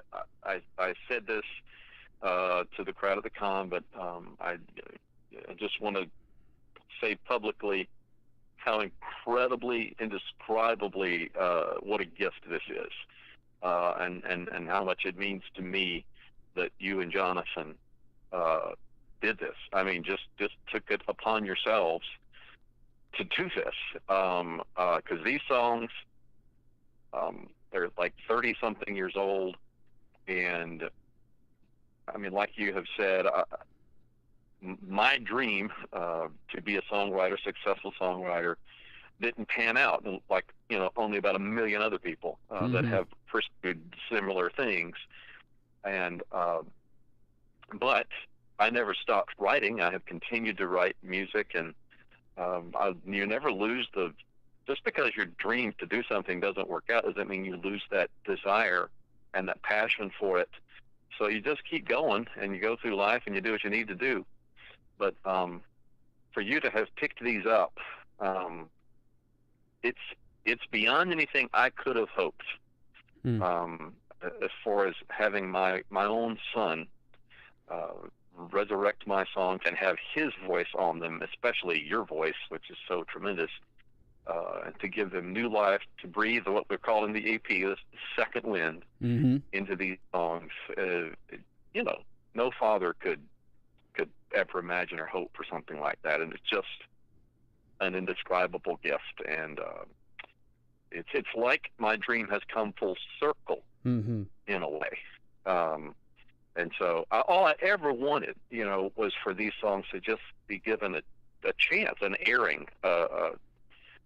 I said this to the crowd at the con, but I just want to say publicly how incredibly, indescribably what a gift this is, and how much it means to me that you and Jonathan did this. I mean, just took it upon yourselves to do this, because these songs, they're like 30-something years old, and I mean, like you have said, my dream to be a songwriter, successful songwriter, didn't pan out. Like only about 1 million other people that have pursued similar things, and but I never stopped writing. I have continued to write music, and you never lose just because your dream to do something doesn't work out doesn't mean you lose that desire and that passion for it. So you just keep going, and you go through life, and you do what you need to do. But for you to have picked these up, it's beyond anything I could have hoped. As far as having my own son resurrect my songs and have his voice on them, especially your voice, which is so tremendous, and to give them new life, to breathe what we're calling the EP, this second wind, into these songs. No father could ever imagine or hope for something like that, and it's just an indescribable gift. And it's like my dream has come full circle in a way. And so all I ever wanted, was for these songs to just be given a chance, an airing,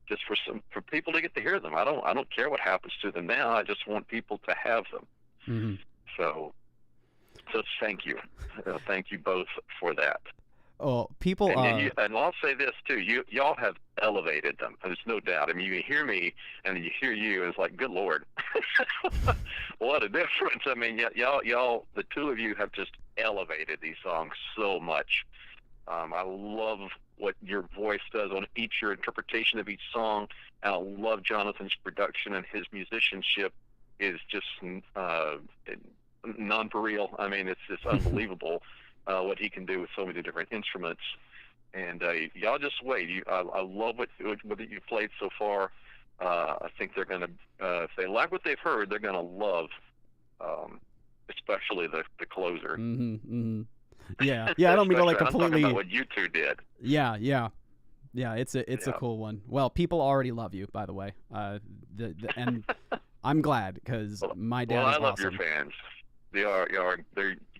just for people to get to hear them. I don't care what happens to them now. I just want people to have them. So thank you, thank you both for that. Oh, people. And I'll say this too: y'all have elevated them. There's no doubt. I mean, you hear me and you hear you, and it's like, good Lord, what a difference! I mean, y'all, the two of you have just elevated these songs so much. I love what your voice does on your interpretation of each song, and I love Jonathan's production, and his musicianship is just non for real. I mean, it's just unbelievable. What he can do with so many different instruments, and y'all just wait. I love what you've played so far. I think they're gonna, if they like what they've heard, they're gonna love, especially the closer. Yeah. I don't mean to like completely. I'm talking about what you two did. Yeah. It's a cool one. Well, people already love you, by the way. And I'm glad because my dad is awesome. I love your fans.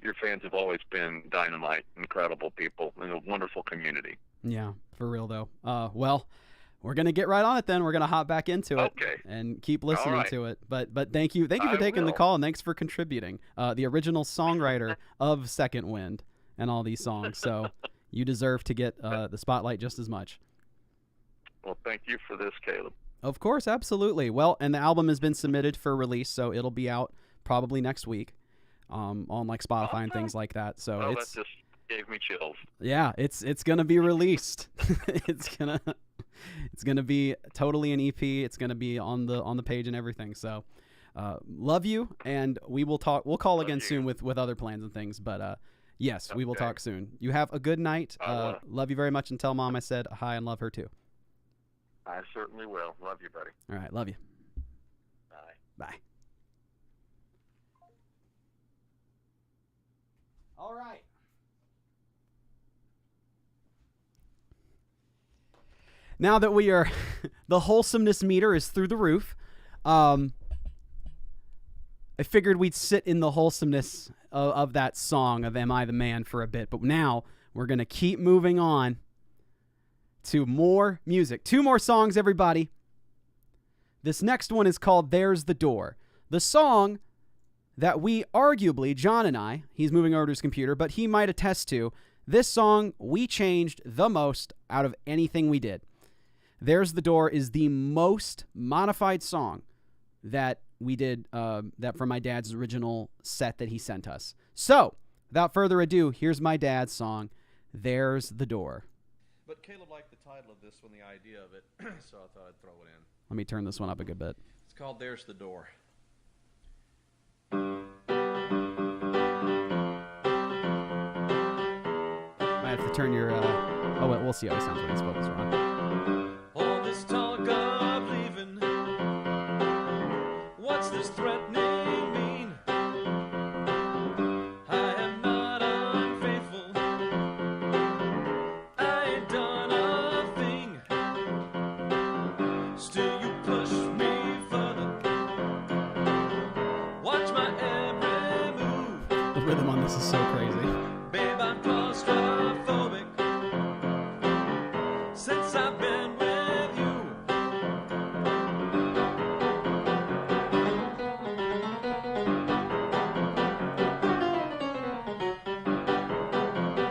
Your fans have always been dynamite, incredible people, and a wonderful community. Yeah, for real though. Well, we're gonna get right on it then. We're gonna hop back into it and keep listening to it. But thank you for taking the call, and thanks for contributing. The original songwriter of Second Wind and all these songs. So you deserve to get the spotlight just as much. Well, thank you for this, Caleb. Of course, absolutely. Well, and the album has been submitted for release, so it'll be out probably next week. On like Spotify and things like that. So that just gave me chills. Yeah, it's gonna be released. it's gonna be totally an EP. It's gonna be on the page and everything. So love you, and we will talk. We'll call again soon with other plans and things. But yes, we will talk soon. You have a good night. Love you very much, and tell Mom I said hi and love her too. I certainly will. Love you, buddy. All right, love you. Bye. Bye. All right. Now that we are, the wholesomeness meter is through the roof. I figured we'd sit in the wholesomeness of that song of "Am I the Man" for a bit, but now we're going to keep moving on to more music. 2 more songs, everybody. This next one is called There's the Door. The song that we arguably, John and I, he's moving over to his computer, but he might attest to, this song we changed the most out of anything we did. There's the Door is the most modified song that we did that from my dad's original set that he sent us. So, without further ado, here's my dad's song, There's the Door. But Caleb liked the title of this one, the idea of it, so I thought I'd throw it in. Let me turn this one up a good bit. It's called There's the Door. Might have to turn your... oh, wait, we'll see how he sounds when his vocals are on. All this talk of leaving, what's this threatening mean? I am not unfaithful, I ain't done a thing. Still you push me further, watch my every move. The rhythm on this is so crazy. Babe, I'm claustrophobic since I've been with you.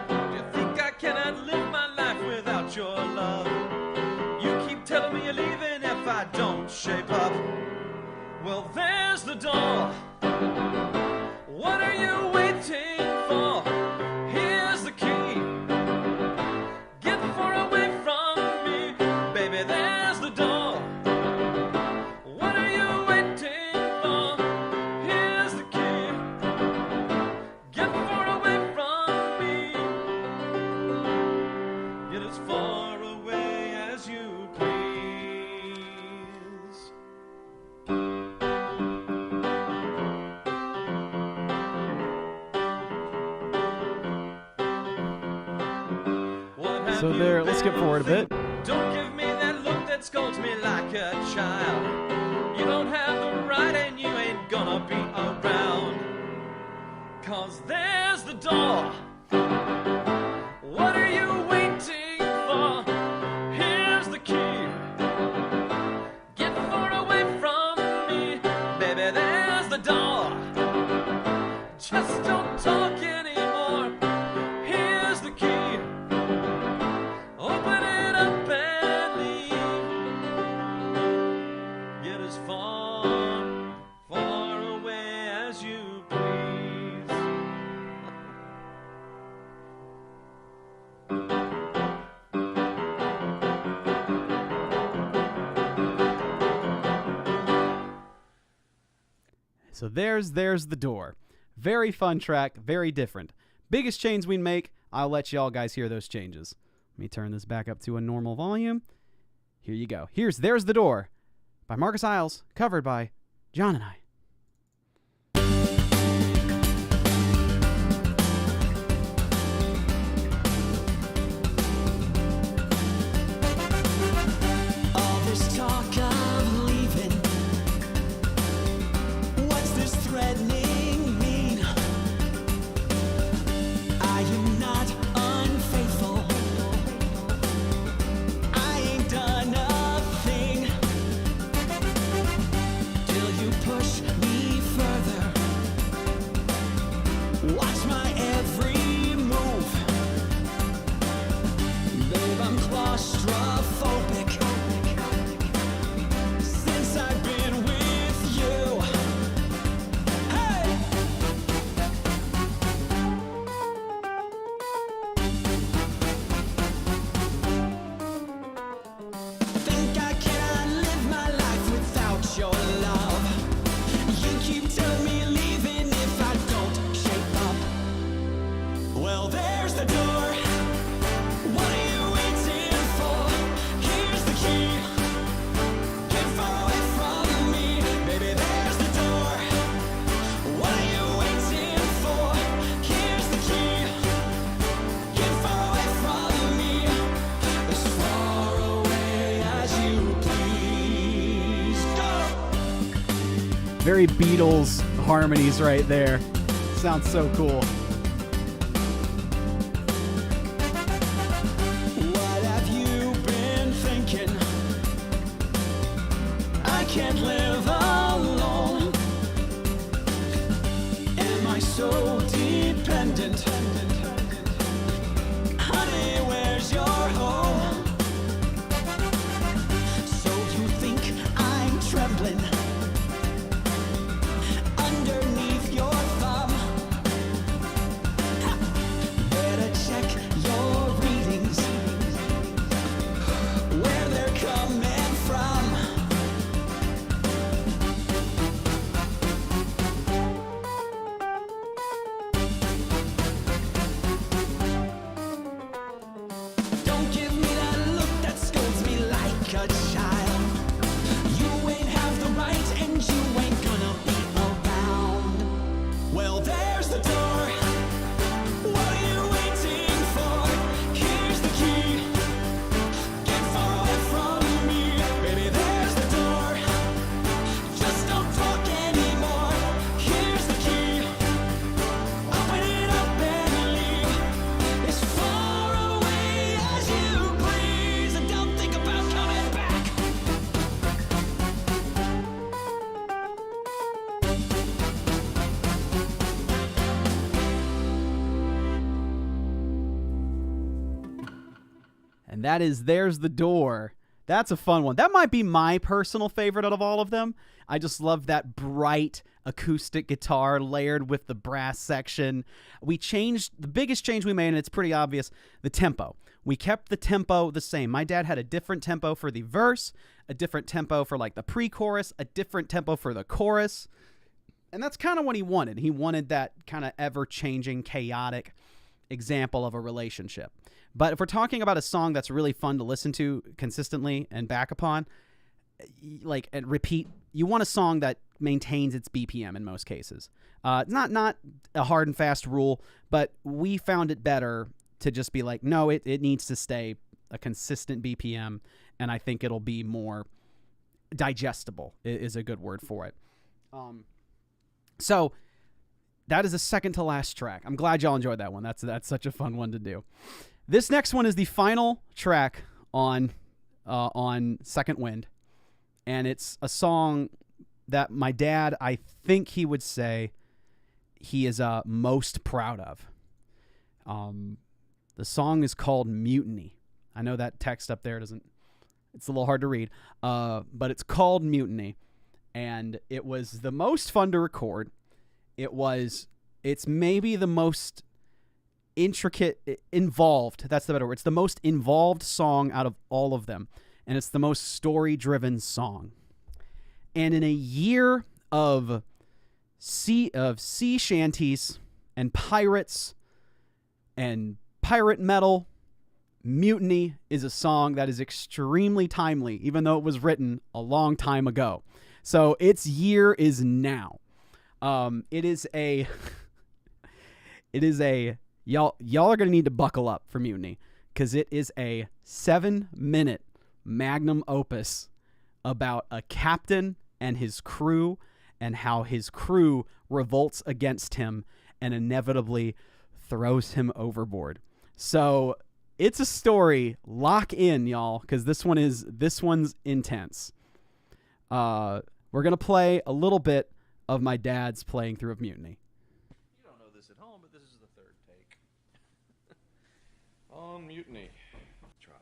Do you think I cannot live my life without your love? You keep telling me you're leaving if I don't shape up. Well, there's the door. What are you waiting for? Here's the key. Get far away from me, baby, there's the door. What are you waiting for? Here's the key. Get far away from me. Get as far away as you please. What have So you there, let's skip been forward a bit. Don't give me that look that scolds me like a child. You don't have the right and you ain't gonna be around. 'Cause there's the door. What are you waiting for? Here's the key. Get far away from me, baby, there's the door. Just don't talk anymore. Here's the key. Open it up and leave. Get as far, far away as you please. So there's the door. Very fun track, very different. Biggest change we make, I'll let y'all guys hear those changes. Let me turn this back up to a normal volume. Here you go. There's the Door by Marcus Hyles, covered by John and I. All this talk of leaving, what's this threatening mean? I am not unfaithful, I ain't done a thing. Till you push me further, watch my every move. Babe, I'm claustrophobic since I've been with you. Hey! Think I cannot live my life without your love. You keep telling me you're leaving if I don't shape up. Well, there's the door. What are you waiting for? Here's the key. Get far away from me, baby, there's the door. What are you waiting for? Here's the key. Get far away from me, as far away as you please. Go! Very Beatles harmonies right there. Sounds so cool. and that is There's the Door. That's a fun one. That might be my personal favorite out of all of them. I just love that bright acoustic guitar layered with the brass section. We changed, the biggest change we made, and it's pretty obvious, the tempo. We kept the tempo the same. My dad had a different tempo for the verse, a different tempo for like the pre-chorus, a different tempo for the chorus. And that's kind of what he wanted. He wanted that kind of ever-changing, chaotic example of a relationship. But if we're talking about a song that's really fun to listen to consistently and back upon, like, and repeat, you want a song that maintains its BPM in most cases. Not a hard and fast rule, but we found it better to just be like, no, it needs to stay a consistent BPM, and I think it'll be more digestible is a good word for it. So that is the second to last track. I'm glad y'all enjoyed that one. That's such a fun one to do. This next one is the final track on Second Wind, and it's a song that my dad, I think he would say, he is most proud of. The song is called Mutiny. I know that text up there it's a little hard to read, but it's called Mutiny, and it was the most fun to record. It's maybe the most involved, that's the better word. It's the most involved song out of all of them, and it's the most story-driven song. And in a year of sea shanties and pirates and pirate metal, Mutiny is a song that is extremely timely, even though it was written a long time ago. So its year is now. It is a y'all are gonna need to buckle up for Mutiny, because it is a 7-minute magnum opus about a captain and his crew, and how his crew revolts against him and inevitably throws him overboard. So it's a story. Lock in, y'all, because this one's intense. We're gonna play a little bit of my dad's playing through of Mutiny. You don't know this at home, but this is the third take. On Mutiny. Try.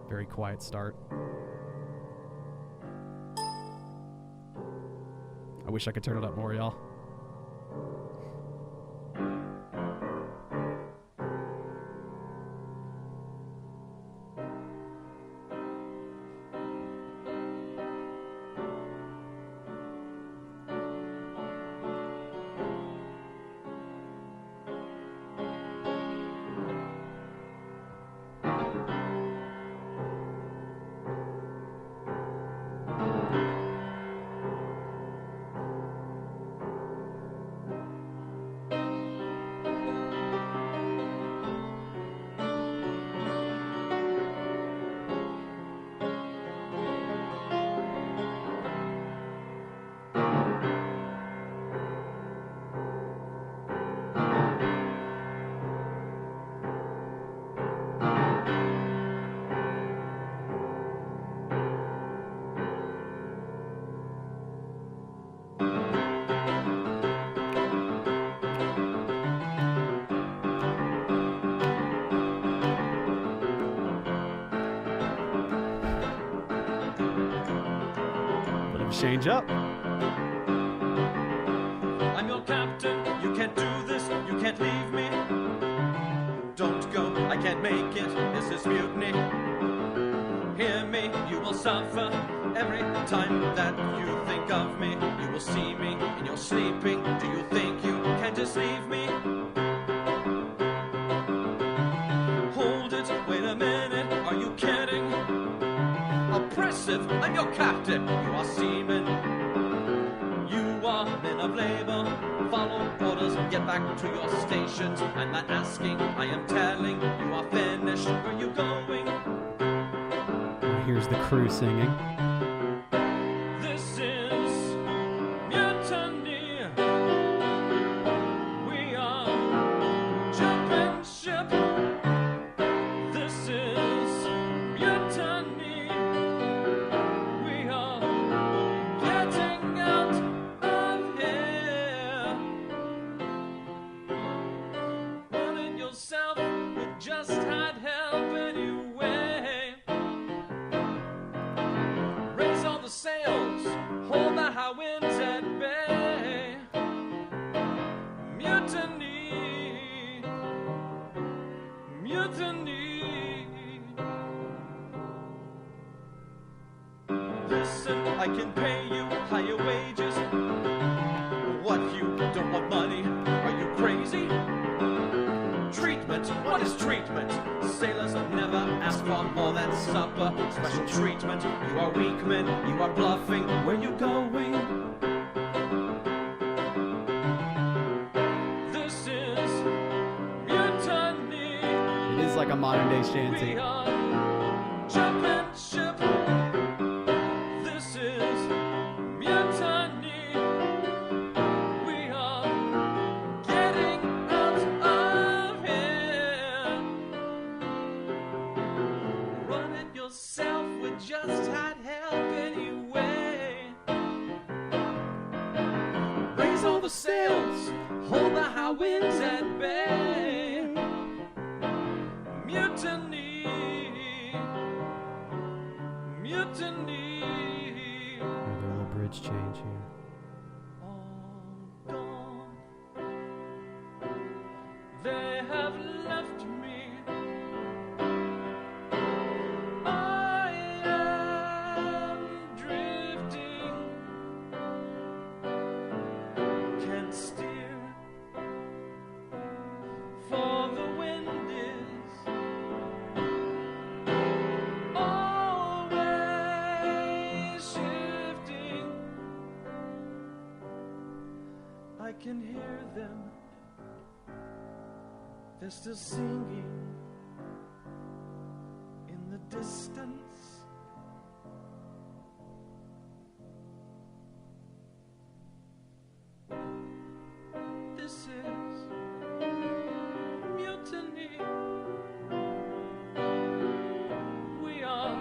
Very quiet start. I wish I could turn it up more, y'all. Change up. I'm your captain, you can't do this, you can't leave me. Don't go, I can't make it, this is mutiny. Hear me, you will suffer every time that you think of me. You will see me in your sleeping. Do you think you can just leave me? Hold it, wait a minute, are you kidding? Oppressive, I'm your captain, you are seamen. You are men of labor, follow orders, get back to your stations. I'm not asking, I am telling, you are finished, where are you going? Here's the crew singing. This is mutiny. We are jumping ship. This is mutiny. We are getting out of here. What the sails, hold the high winds at bay. Mutiny, mutiny. Listen, I can pay you higher wages. What, you don't want money? Are you crazy? Treatment, what is treatment? Sailors have never asked for more than supper. Special treatment, you are weak men, you are bluffing. Where you going? This is mutiny. It is like a modern day shanty. We are jumping ship. This is mutiny. We are getting out of here. Run it yourself, we just had help anyway. Raise all the sails, hold the high winds at bay. Mutiny, mutiny. Another little bridge change here. All gone. They have left me. I am drifting. Can't steer. For the wind is always shifting. I can hear them. They're still singing in the distance. This is mutiny. We are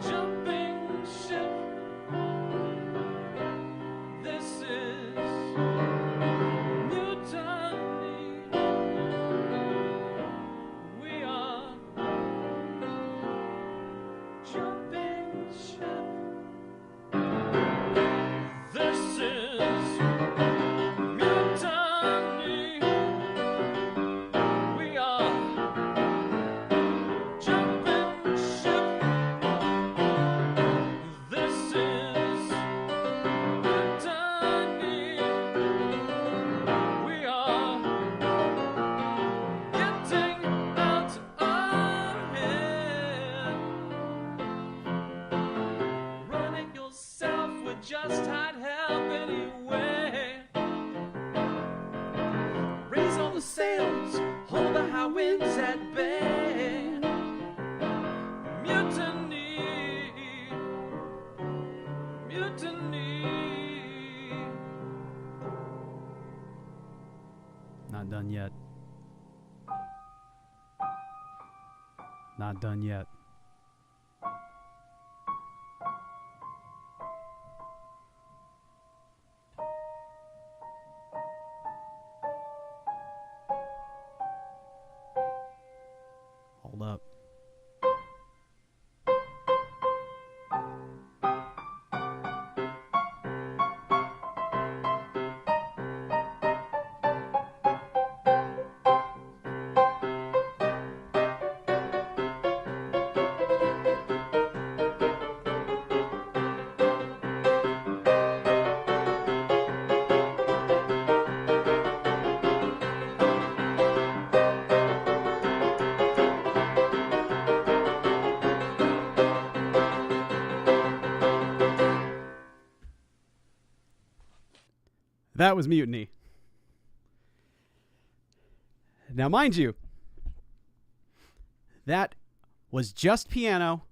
jumping ship. This is mutiny. We are jumping ship. This is mutiny. We are jumping ship. This is mutiny. We are getting out of here. Run it yourself, we just had help anyway. Raise all the sails, hold the high winds at bay. Mutiny, mutiny. Not done yet. Not done yet. Hold up. That was Mutiny. Now, mind you, that was just piano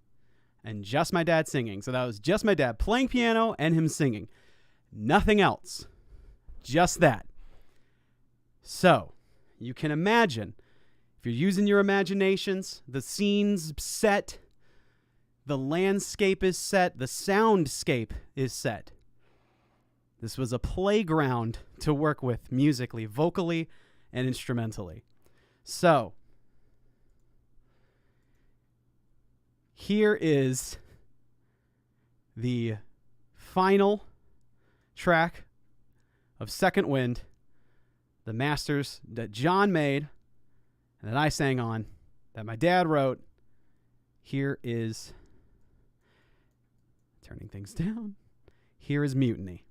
and just my dad singing. So that was just my dad playing piano and him singing. Nothing else. Just that. So, you can imagine, if you're using your imaginations, the scene's set, the landscape is set, the soundscape is set. This was a playground to work with musically, vocally, and instrumentally. So, here is the final track of Second Wind, the masters that John made and that I sang on, that my dad wrote. Here is, turning things down, here is Mutiny.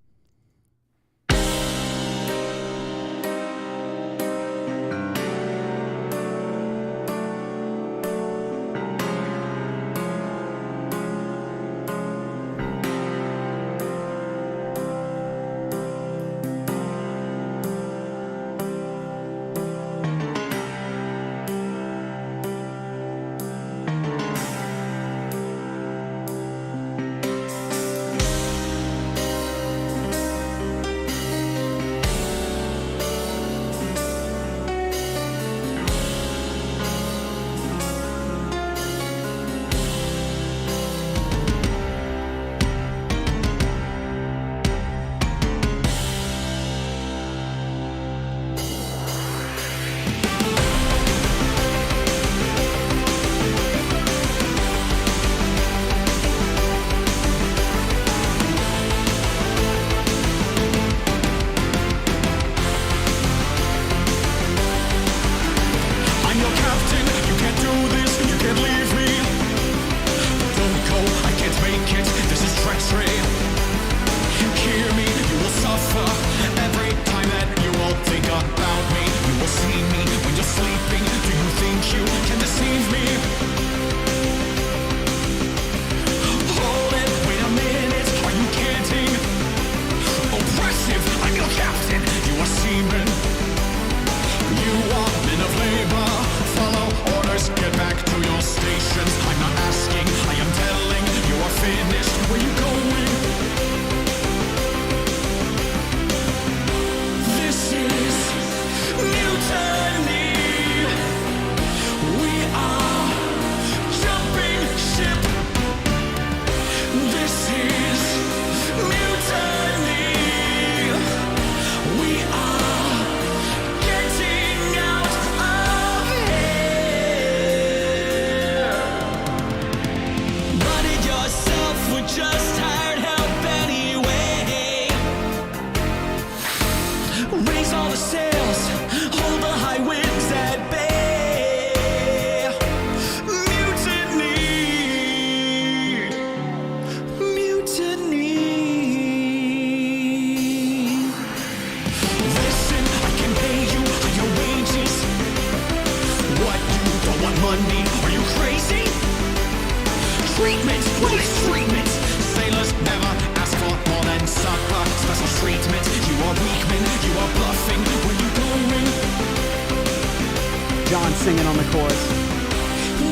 John singing on the chorus.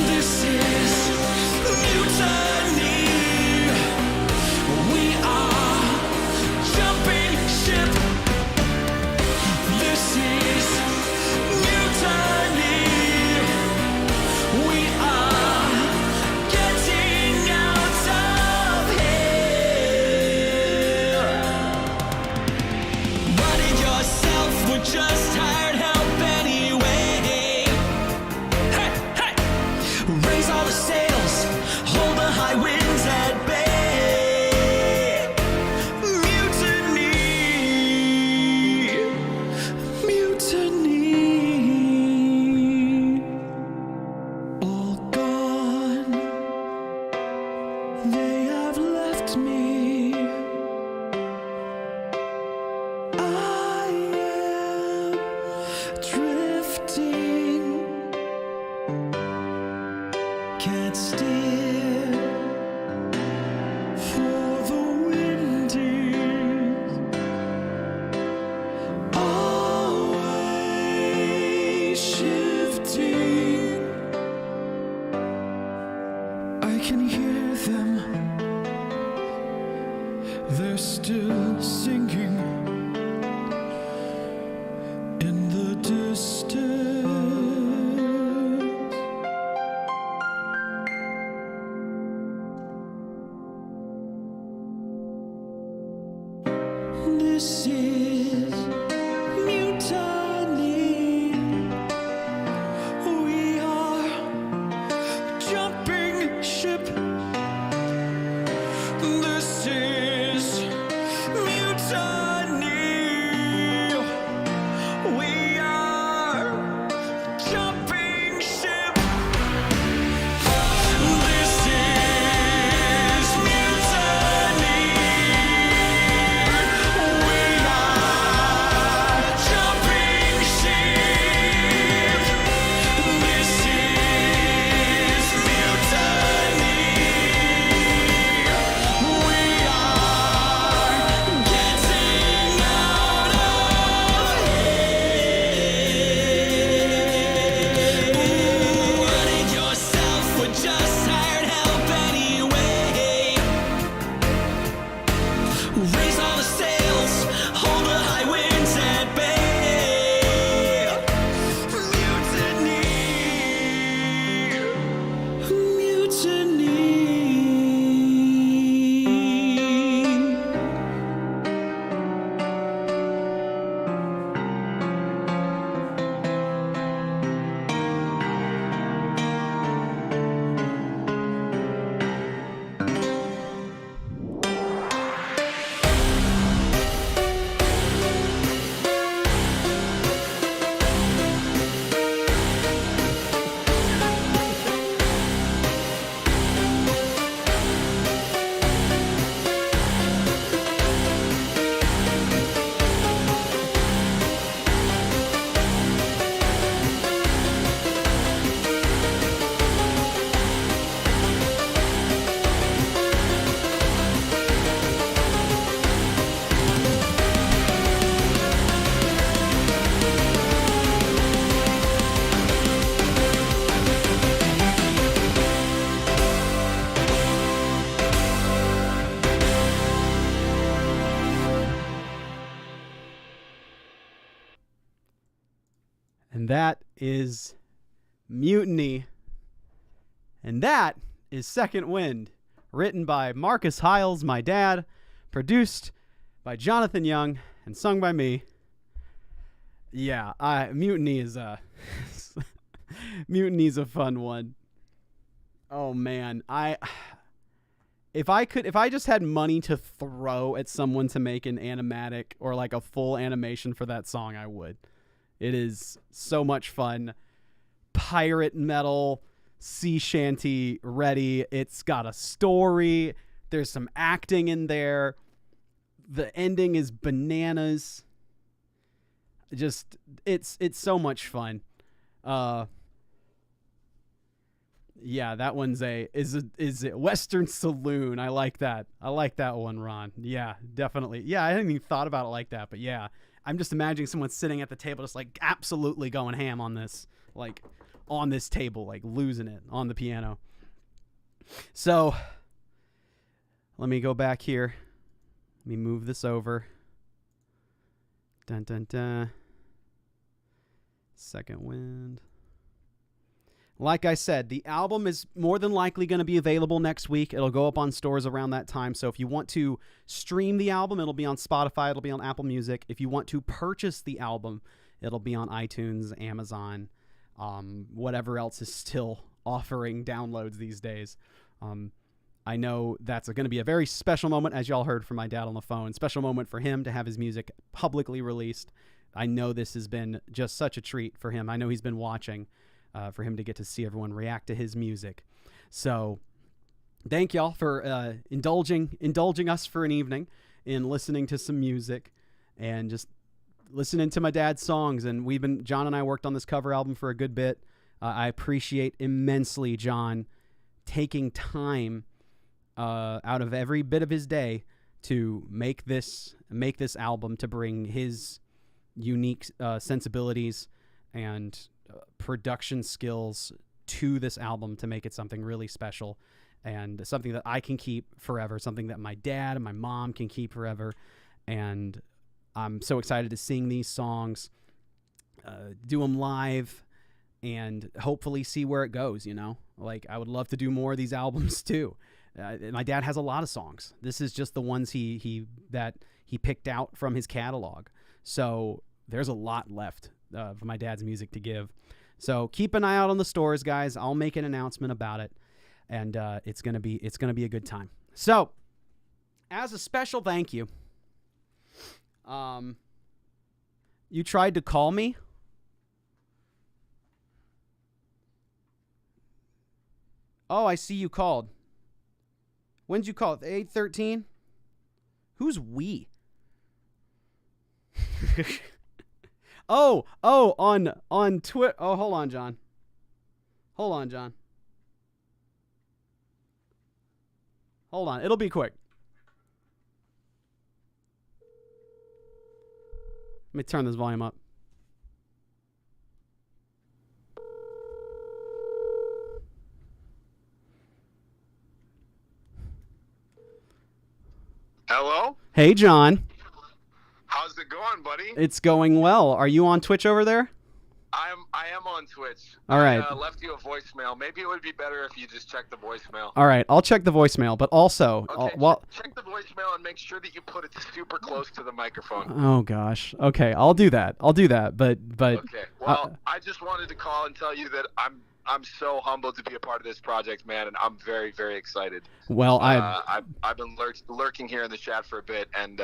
This is mutiny. We are jumping ship. This is mutiny. We are getting out of here. Running yourself, we're just tired help anyway. Raise all the sails, hold the high winds at bay. Mutiny, mutiny. All gone, they have left me. I am drifting. Can't steer for the windies. Always shifting. I can hear them. They're still singing in the distance. This is mutiny. We are jumping ship. This is mutiny. We are jumping ship. This is mutiny. We are jumping ship. This is mutiny. We are getting out of here. Running yourself with just hired help anyway. Raise all the sails, hold the high winds at bay. Mutiny. And that is Mutiny. And that is Second Wind, written by Marcus Hyles, my dad, produced by Jonathan Young, and sung by me. Yeah, Mutiny is Mutiny's a fun one. Oh man, if I just had money to throw at someone to make an animatic or like a full animation for that song, I would. It is so much fun. Pirate metal, sea shanty ready. It's got a story. There's some acting in there. The ending is bananas. Just it's so much fun. Yeah, that one's is a Western Saloon. I like that. I like that one, Ron. Yeah, definitely. Yeah, I hadn't even thought about it like that, but yeah. I'm just imagining someone sitting at the table just like absolutely going ham on this, like on this table, like losing it on the piano. So let me go back here. Let me move this over. Dun dun dun. Second Wind. Like I said, the album is more than likely going to be available next week. It'll go up on stores around that time. So if you want to stream the album, it'll be on Spotify. It'll be on Apple Music. If you want to purchase the album, it'll be on iTunes, Amazon, whatever else is still offering downloads these days. I know that's going to be a very special moment, as y'all heard from my dad on the phone. Special moment for him to have his music publicly released. I know this has been just such a treat for him. I know he's been watching. For him to get to see everyone react to his music. So thank y'all for indulging us for an evening in listening to some music and just listening to my dad's songs. And John and I worked on this cover album for a good bit. I appreciate immensely John taking time out of every bit of his day to make this album, to bring his unique sensibilities and production skills to this album to make it something really special and something that I can keep forever, something that my dad and my mom can keep forever. And I'm so excited to sing these songs, do them live, and hopefully see where it goes, you know? Like, I would love to do more of these albums too. My dad has a lot of songs. This is just the ones he picked out from his catalog. So there's a lot left for my dad's music to give. So keep an eye out on the stores, guys. I'll make an announcement about it, and it's gonna be a good time. So As a special thank you, you tried to call me. Oh, I see you called. When'd you call? 8:13? Who's we? on Twitter. Oh, hold on, John. Hold on. It'll be quick. Let me turn this volume up. Hello? Hey, John. How's it going, buddy? It's going well. Are you on Twitch over there? I am on Twitch. All right. I left you a voicemail. Maybe it would be better if you just checked the voicemail. All right. I'll check the voicemail, but also, Okay, well, check the voicemail and make sure that you put it super close to the microphone. oh gosh. Okay, I'll do that. But Okay. Well, I just wanted to call and tell you that I'm so humbled to be a part of this project, man, and I'm very, very excited. well, I've been lurking here in the chat for a bit and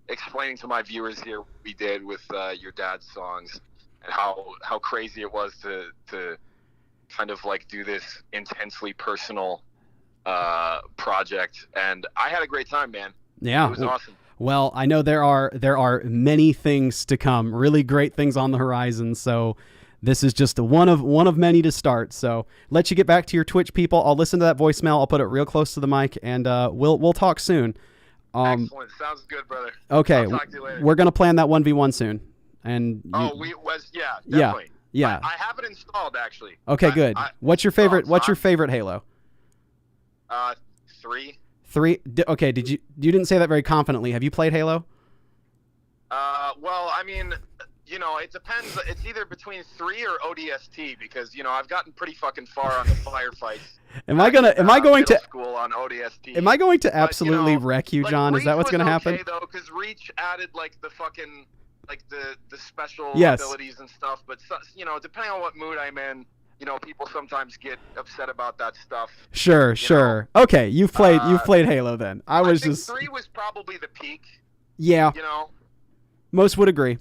explaining to my viewers here what we did with your dad's songs and how crazy it was to kind of like do this intensely personal project, and I had a great time, man. yeah. It was awesome. Well, I know there are many things to come, really great things on the horizon. So this is just one of many to start. So let you get back to your Twitch, people. I'll listen to that voicemail. I'll put it real close to the mic, and we'll talk soon. Excellent. Sounds good, brother. Okay, I'll talk to you later. we're gonna plan that 1v1 soon. And yeah, definitely. Yeah. I have it installed actually. Okay, good. What's your favorite? What's your favorite Halo? 3. 3. Okay. You didn't say that very confidently. Have you played Halo? Well, I mean, it depends. It's either between 3 or ODST because I've gotten pretty fucking far on the firefights. Am I going to school on ODST? Am I going to absolutely wreck you, John? Like, Is that what's going to happen? Okay, though, because Reach added like the fucking the special Yes. abilities and stuff. But depending on what mood I'm in, people sometimes get upset about that stuff. Sure. Okay, you've played Halo then. I think just 3 was probably the peak. yeah. Most would agree.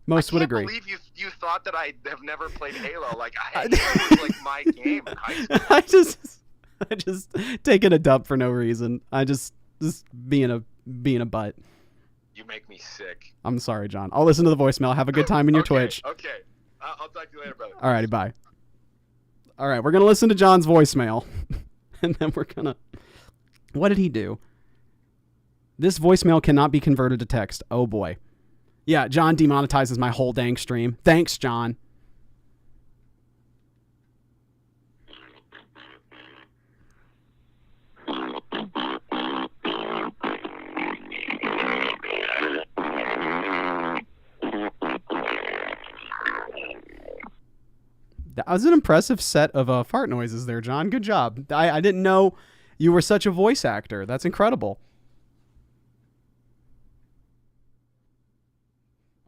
I can't believe you thought that I have never played Halo. Like Halo was like my game in high school. I just taking a dump for no reason. I just being a butt. You make me sick. I'm sorry, John. I'll listen to the voicemail. Have a good time in your Twitch. Okay. I'll talk to you later, brother. Alrighty, bye. All right, we're gonna listen to John's voicemail, and then we're gonna. What did he do? This voicemail cannot be converted to text. Oh boy. Yeah, John demonetizes my whole dang stream. Thanks, John. That was an impressive set of fart noises there, John. Good job. I didn't know you were such a voice actor. That's incredible.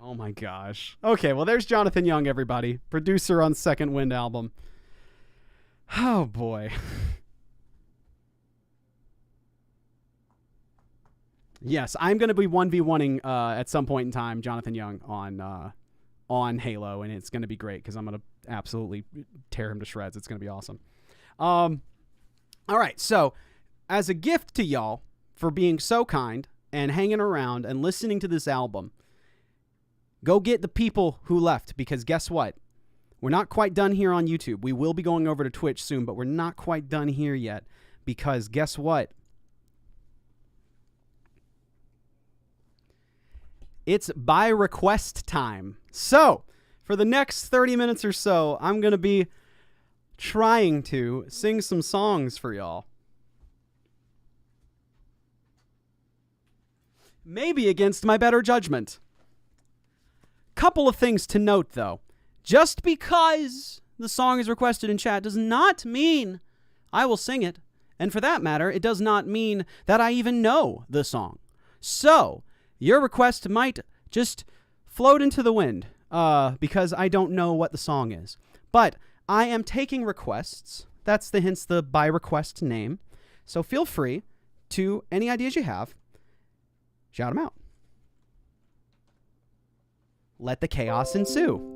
Oh my gosh. Okay, well there's Jonathan Young, everybody. Producer on Second Wind album. Oh boy. Yes, I'm going to be 1v1ing at some point in time Jonathan Young on Halo, and it's going to be great because I'm going to absolutely tear him to shreds. It's going to be awesome. All right, so as a gift to y'all for being so kind and hanging around and listening to this album, go get the people who left, because guess what? We're not quite done here on YouTube. We will be going over to Twitch soon, but we're not quite done here yet, because guess what? It's by request time. So, for the next 30 minutes or so, I'm going to be trying to sing some songs for y'all. Maybe against my better judgment. Couple of things to note, though. Just because the song is requested in chat does not mean I will sing it. And for that matter, it does not mean that I even know the song. So, your request might just float into the wind because I don't know what the song is. But I am taking requests. That's hence the by request name. So feel free to any ideas you have. Shout them out. Let the chaos ensue.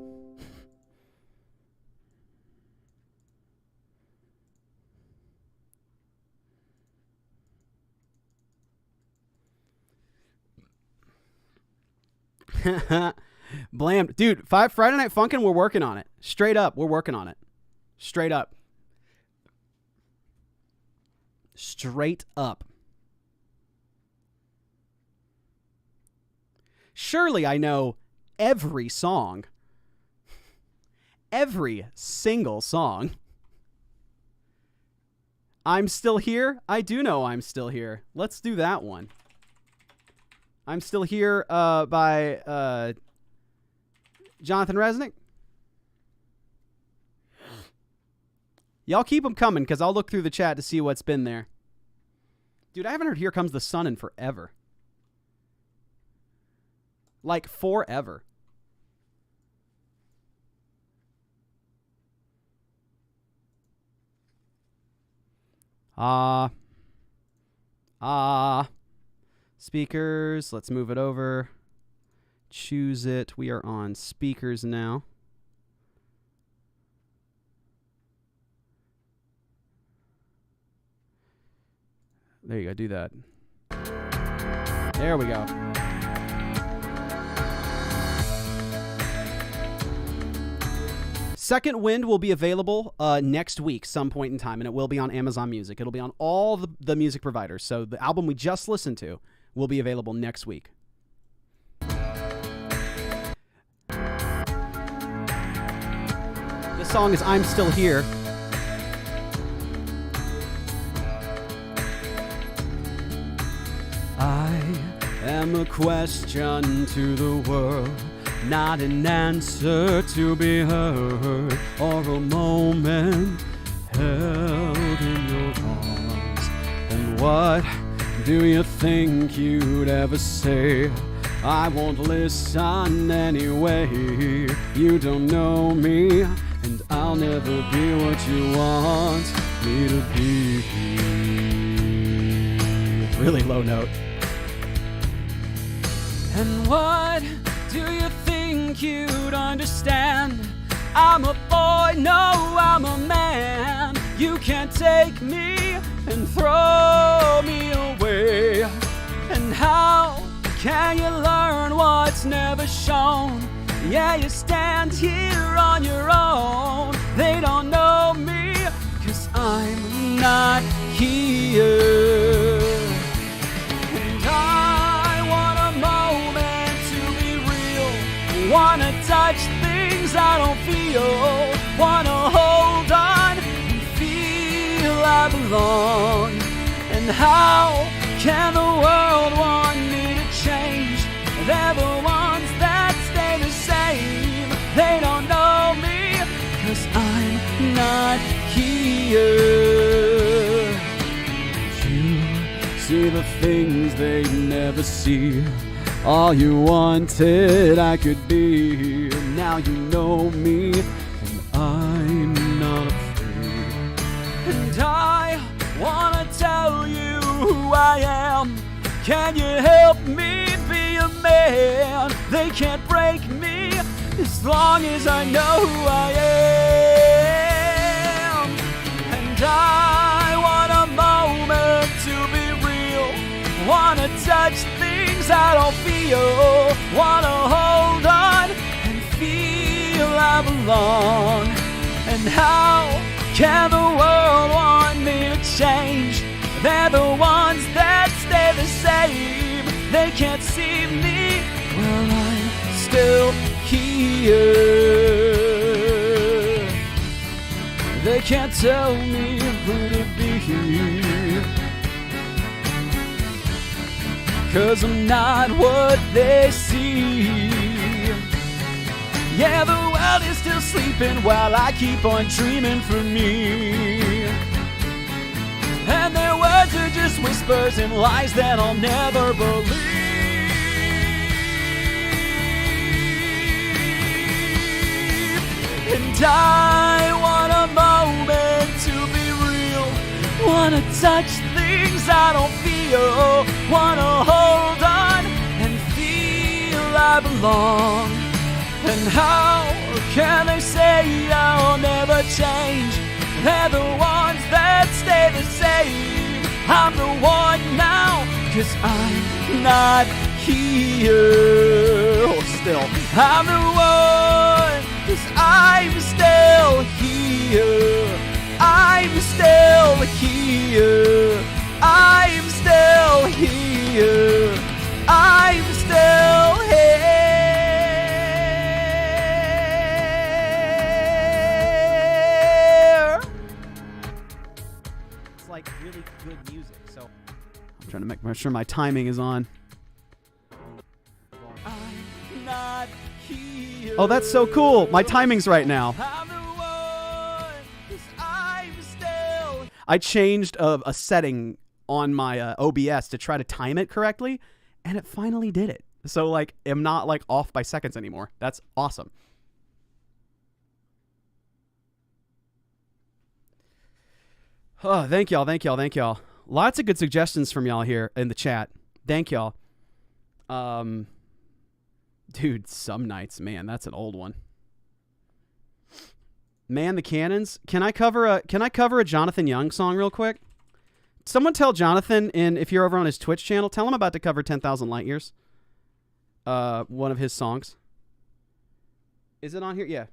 Blam. Dude, Friday Night Funkin', we're working on it. Straight up, we're working on it. Straight up. Straight up. Surely I know every song. Every single song. I'm Still Here? I do know I'm Still Here. Let's do that one. I'm Still Here by Jonathan Resnick. Y'all keep them coming because I'll look through the chat to see what's been there. Dude, I haven't heard Here Comes the Sun in forever. Like forever. Speakers. Let's move it over. Choose it. We are on speakers now. There you go. Do that. There we go. Second Wind will be available next week, some point in time, and it will be on Amazon Music. It'll be on all the music providers. So the album we just listened to will be available next week. This song is I'm Still Here. I am a question to the world, not an answer to be heard, or a moment held in your arms. And what do you think you'd ever say? I won't listen anyway. You don't know me, and I'll never be what you want me to be. Really low note. And what do you think you'd understand? I'm a boy, no, I'm a man. You can't take me and throw me away. And how can you learn what's never shown? Yeah, you stand here on your own. They don't know me, 'cause I'm not here. And I want a moment to be real. Wanna touch things I don't feel. Wanna hold on and feel I belong. And how can the world want me to change? They're the ones that stay the same. They don't know me, 'cause I'm not here. You see the things they never see. All you wanted I could be. Now you know me, and I'm not afraid. And I wanna tell you who I am. Can you help me be a man? They can't break me as long as I know who I am. And I want a moment to be real. Wanna touch things I don't feel. Wanna hold on and feel I belong. And how can the world want me to change? They're the ones that stay the same. They can't see me. Well, I'm still here. They can't tell me who to be. 'Cause I'm not what they see. Yeah, the world is still sleeping while I keep on dreaming for me. And their words are just whispers and lies that I'll never believe. And I want a moment to be real. Wanna touch things I don't feel. long. And how can they say I'll never change? They're the ones that stay the same. I'm the one now, 'cause I'm not here. Oh, still. I'm the one, 'cause I'm still here. I'm still here. I'm still here. I'm still here. It's like really good music. So I'm trying to make sure my timing is on. I'm not here. Oh, that's so cool. My timing's right now. I'm the one, 'cause I'm still. I changed a setting on my OBS to try to time it correctly, and it finally did it. So, like, I'm not, like, off by seconds anymore. That's awesome. Oh, thank y'all, thank y'all, thank y'all. Lots of good suggestions from y'all here in the chat. Thank y'all. Dude, Some Nights, man, that's an old one. Man the Cannons. Can I cover a Jonathan Young song real quick? Someone tell Jonathan, if you're over on his Twitch channel, tell him about to cover 10,000 Light Years. One of his songs. Is it on here? Yeah.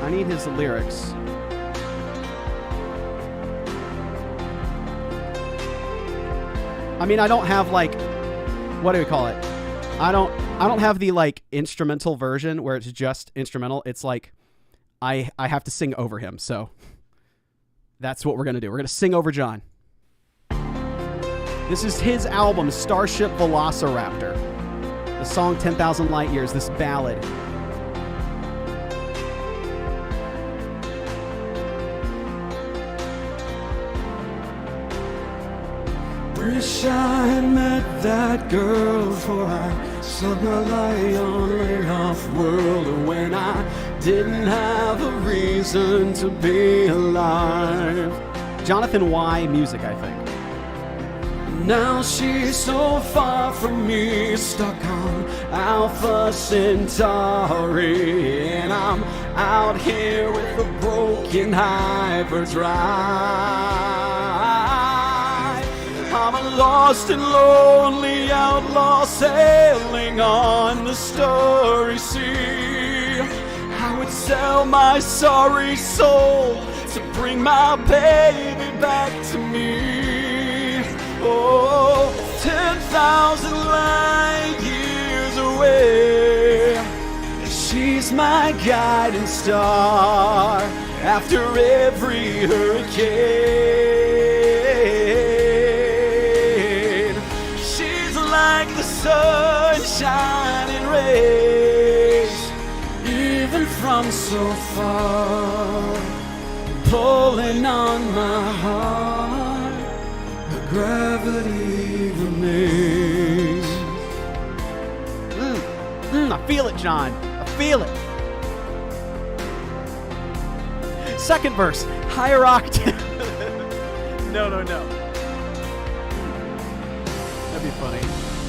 I need his lyrics. I mean, I don't have, like, what do we call it? I don't have the, like, instrumental version where it's just instrumental. It's like I have to sing over him. So that's what we're going to do. We're going to sing over John. This is his album, Starship Velociraptor. The song 10,000 Light Years, this ballad. Wish I had met that girl before I slung my light on an off world, when I didn't have a reason to be alive. Jonathan Y. Music, I think. Now she's so far from me, stuck on Alpha Centauri, and I'm out here with a broken hyperdrive. I'm a lost and lonely outlaw sailing on the starry sea. I would sell my sorry soul to bring my baby back to me. Oh, 10,000 light years away. She's my guiding star after every hurricane. She's like the sun shining rays, even from so far, pulling on my heart. Gravity remains. I feel it, John. I feel it. Second verse, higher octave. No. That'd be funny.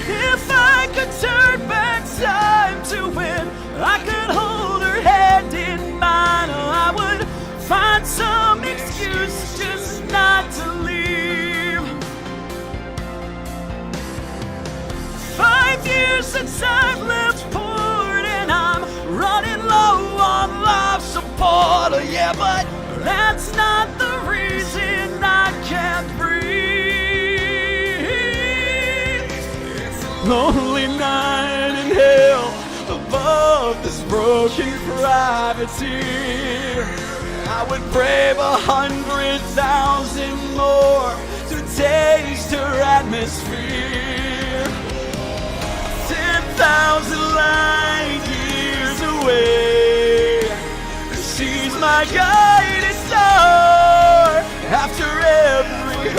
If I could turn back time to when I could hold her hand in mine, I would find some excuse just not to leave. 5 years since I've left port, and I'm running low on life support. Yeah, but that's not the reason I can't breathe. It's a lonely night in hell above this broken privateer. I would brave 100,000 more to taste her atmosphere. 10,000 light years away. She's my guiding star after every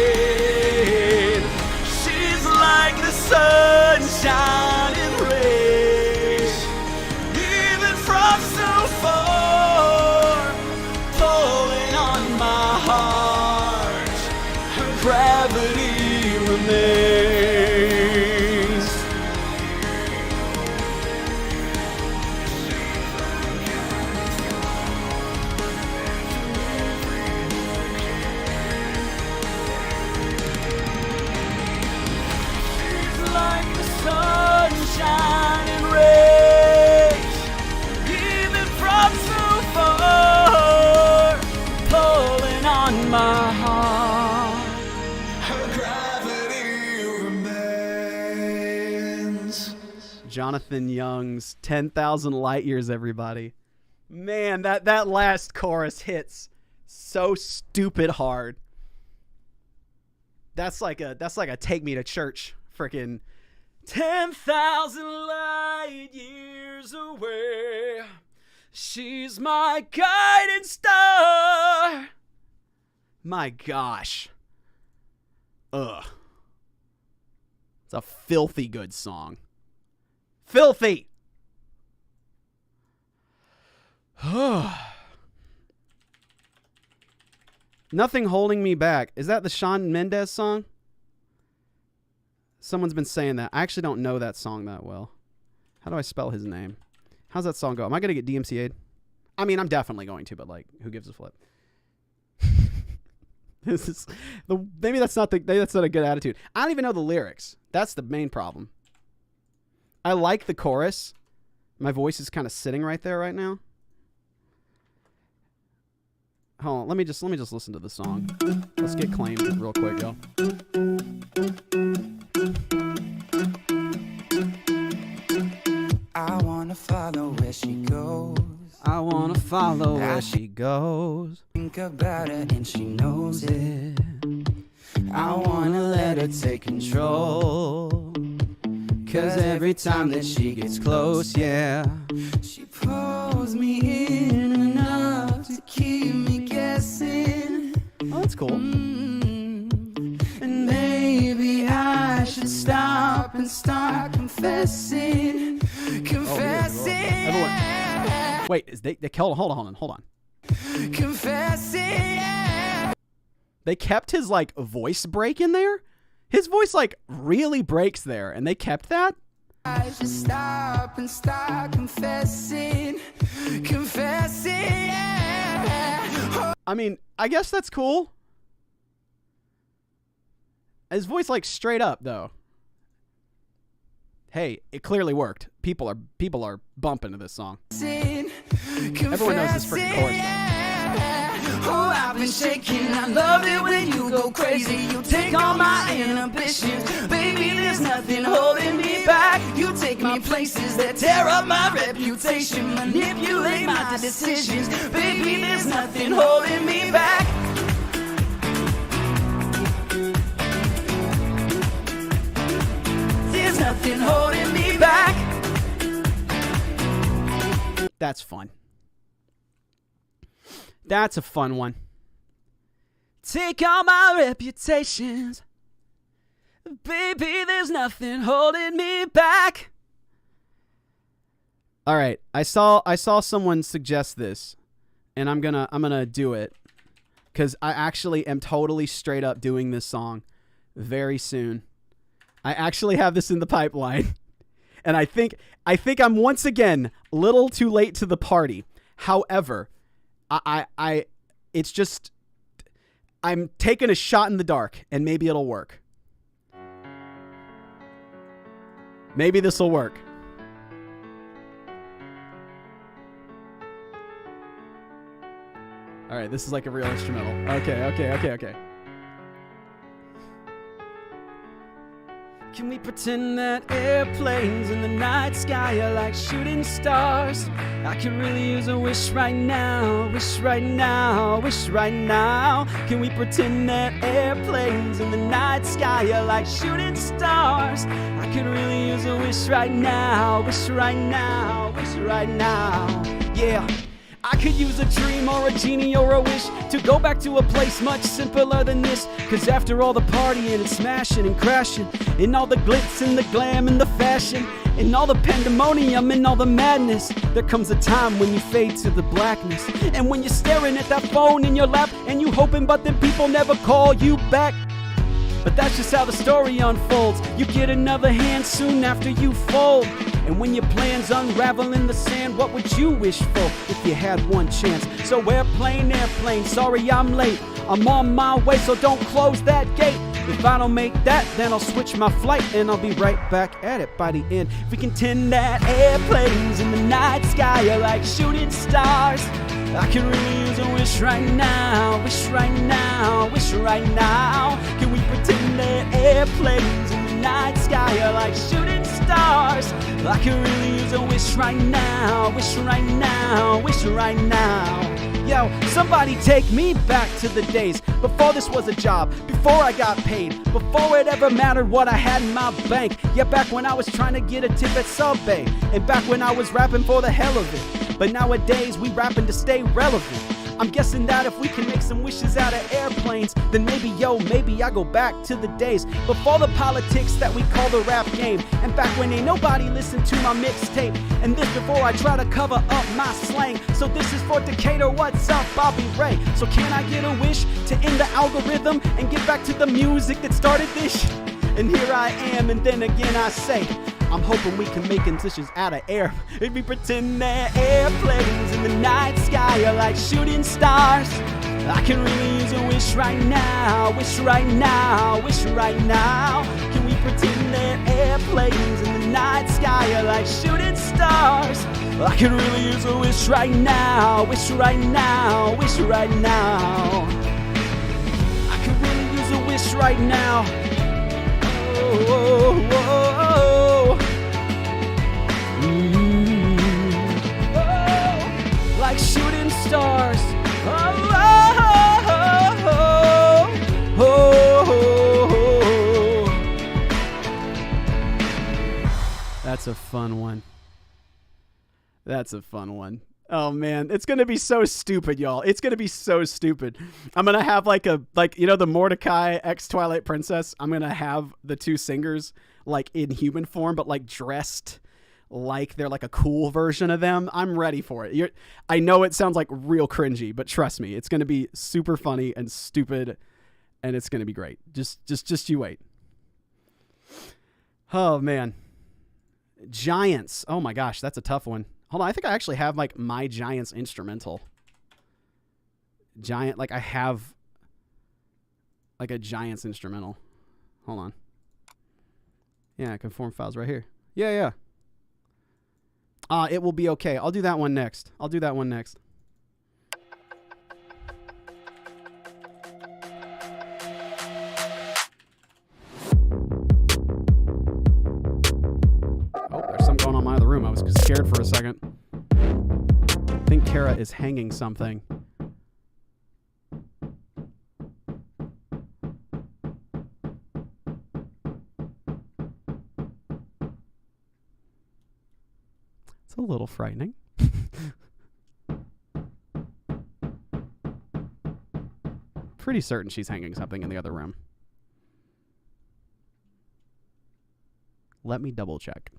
hurricane. She's like the sun shining rays, even from so far, pulling on my heart. Jonathan Young's 10,000 Light Years, everybody. Man, that last chorus hits so stupid hard. That's like a Take Me to Church freaking 10,000 light years away. She's my guiding star. My gosh. Ugh. It's a filthy good song. Filthy. Nothing Holding Me Back. Is that the Shawn Mendes song? Someone's been saying that. I actually don't know that song that well. How do I spell his name? How's that song go? Am I going to get DMCA'd? I mean, I'm definitely going to, but like, who gives a flip? Maybe that's not a good attitude. I don't even know the lyrics. That's the main problem. I like the chorus. My voice is kind of sitting right there right now. Hold on, let me just listen to the song. Let's get claimed real quick, y'all. I wanna follow where she goes. I wanna follow where she goes. Think about her and she knows it. I wanna let her take control. Cause every time that she gets close, yeah, she pulls me in enough to keep me guessing. Oh, that's cool. And maybe I should stop and start confessing. Everyone. Wait, hold on. Confessing. They kept his like voice break in there? His voice like really breaks there, and they kept that? I should stop and start confessing. I mean, I guess that's cool. His voice like straight up though. Hey, it clearly worked. People are bumping to this song. Everyone knows this freaking chorus. Oh, I've been shaking. I love it when you go crazy. You take all my inhibitions. Baby, there's nothing holding me back. You take me places that tear up my reputation. Manipulate my decisions. Baby, there's nothing holding me back. There's nothing holding me back. That's fun. That's a fun one. Take all my reputations. Baby, there's nothing holding me back. All right, I saw someone suggest this, and I'm gonna do it because I actually am totally straight up doing this song very soon. I actually have this in the pipeline, and I think I'm once again a little too late to the party. However, it's just, I'm taking a shot in the dark, and maybe it'll work. Maybe this will work. All right, this is like a real instrumental. Okay. Can we pretend that airplanes in the night sky are like shooting stars? I could really use a wish right now, wish right now, wish right now. Can we pretend that airplanes in the night sky are like shooting stars? I could really use a wish right now, wish right now, wish right now. Yeah. I could use a dream or a genie or a wish to go back to a place much simpler than this. Cause after all the partying and smashing and crashing, and all the glitz and the glam and the fashion, and all the pandemonium and all the madness, there comes a time when you fade to the blackness. And when you're staring at that phone in your lap and you hoping but then people never call you back. But that's just how the story unfolds. You get another hand soon after you fold. And when your plans unravel in the sand, what would you wish for if you had one chance? So airplane, sorry I'm late. I'm on my way, so don't close that gate. If I don't make that, then I'll switch my flight and I'll be right back at it by the end. If we contend that airplanes in the night sky are like shooting stars, I can really use a wish right now, wish right now, wish right now. Can we pretend that airplanes in the night sky are like shooting stars. I could really use a wish right now, wish right now, wish right now. Yo, somebody take me back to the days before this was a job, before I got paid, before it ever mattered what I had in my bank. Yeah, back when I was trying to get a tip at Subway, and back when I was rapping for the hell of it. But nowadays, we rapping to stay relevant. I'm guessing that if we can make some wishes out of airplanes, then maybe I go back to the days before the politics that we call the rap game, and back when ain't nobody listened to my mixtape, and this before I try to cover up my slang. So this is for Decatur, what's up, Bobby Ray? So can I get a wish to end the algorithm and get back to the music that started this? And here I am, and then again I say, I'm hoping we can make incisions out of air. If we pretend they're airplanes in the night sky are like shooting stars. I can really use a wish right now, wish right now, wish right now. Can we pretend they're airplanes in the night sky are like shooting stars? I can really use a wish right now, wish right now, wish right now. I can really use a wish right now. Oh, oh, oh, oh. Oh, like shooting stars. Oh, oh, oh, oh, oh, oh. That's a fun one. That's a fun one. Oh man, it's gonna be so stupid, y'all. It's gonna be so stupid. I'm gonna have the Mordecai x Twilight Princess. I'm gonna have the two singers like in human form, but like dressed like they're like a cool version of them. I'm ready for it. I know it sounds like real cringy, but trust me, it's gonna be super funny and stupid, and it's gonna be great. Just you wait. Oh man, Giants. Oh my gosh, that's a tough one. Hold on, I think I actually have like my Giants instrumental. I have like a Giants instrumental. Hold on. Yeah, conform files right here. Yeah. It will be okay. I'll do that one next. Oh, there's something going on in my other room. I was scared for a second. I think Kara is hanging something. It's a little frightening. Pretty certain she's hanging something in the other room. Let me double check.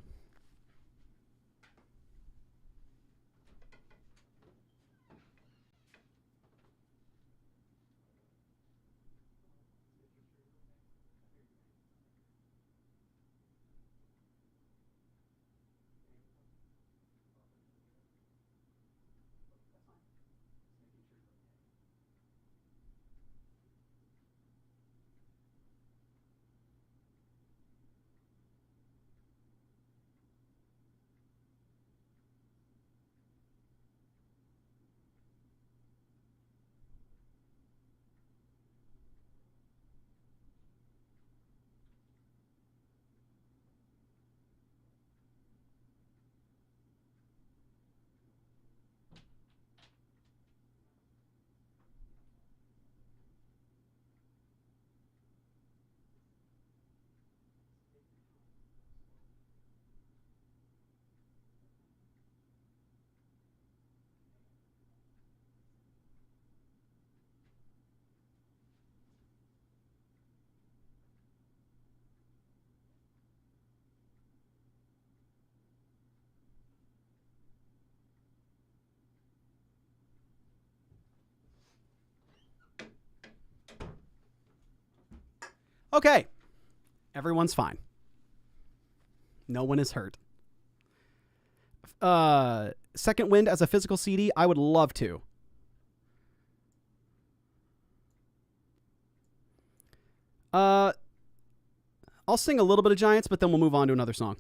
Okay. Everyone's fine. No one is hurt. Second Wind as a physical CD, I would love to. I'll sing a little bit of Giants, but then we'll move on to another song.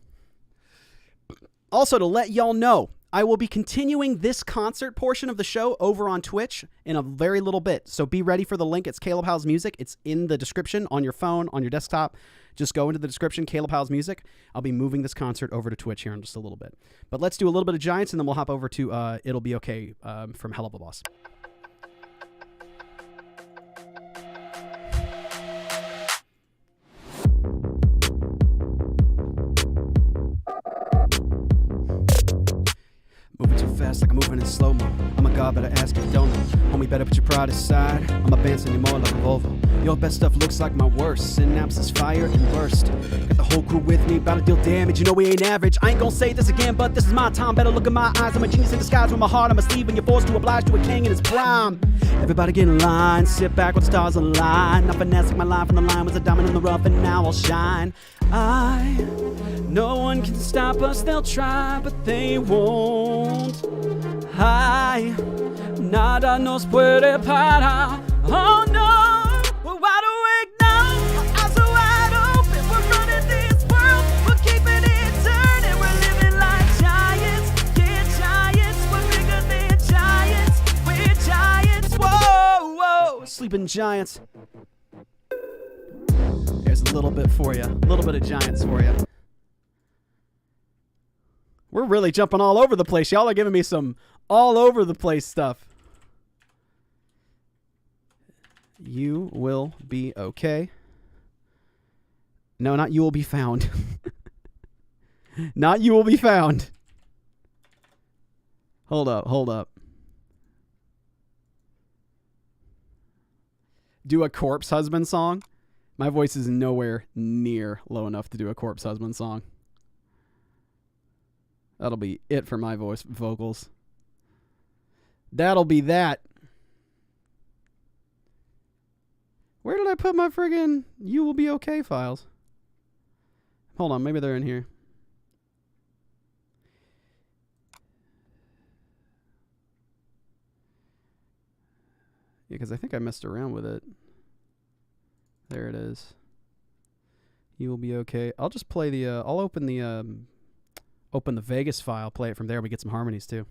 Also, to let y'all know, I will be continuing this concert portion of the show over on Twitch in a very little bit. So be ready for the link. It's Caleb Hyles Music. It's in the description on your phone, on your desktop. Just go into the description, Caleb Hyles Music. I'll be moving this concert over to Twitch here in just a little bit. But let's do a little bit of Giants, and then we'll hop over to It'll Be Okay from Hell of a Boss. Moving too fast like I'm moving in slow-mo. Oh my God, better ask if you don't know. Homie, better put your pride aside. I'm a bouncing you more like a Volvo. Your best stuff looks like my worst. Synapses fire and burst. Got the whole crew with me, about to deal damage. You know we ain't average. I ain't gonna say this again, but this is my time. Better look in my eyes. I'm a genius in disguise with my heart on my sleeve, and you're forced to oblige to a king in his prime. Everybody get in line, sit back with the stars align. I finesse my line from the line was a diamond in the rough, and now I'll shine. No one can stop us, they'll try, but they won't. Nada nos puede parar. Oh no, we're wide awake now, our eyes are wide open. We're running this world, we're keeping it turning. We're living like giants, yeah, giants. We're bigger than giants, we're giants. Whoa, whoa, sleeping giants. There's a little bit for you, a little bit of Giants for you. We're really jumping all over the place. Y'all are giving me some all over the place stuff. You will be okay. No, not you will be found. Not you will be found. Hold up. Do a Corpse Husband song? My voice is nowhere near low enough to do a Corpse Husband song. That'll be it for my vocals. That'll be that. Where did I put my friggin' You Will Be Okay files? Hold on, maybe they're in here. Yeah, because I think I messed around with it. There it is. You Will Be Okay. I'll just play the, I'll open the Vegas file, play it from there. We get some harmonies too.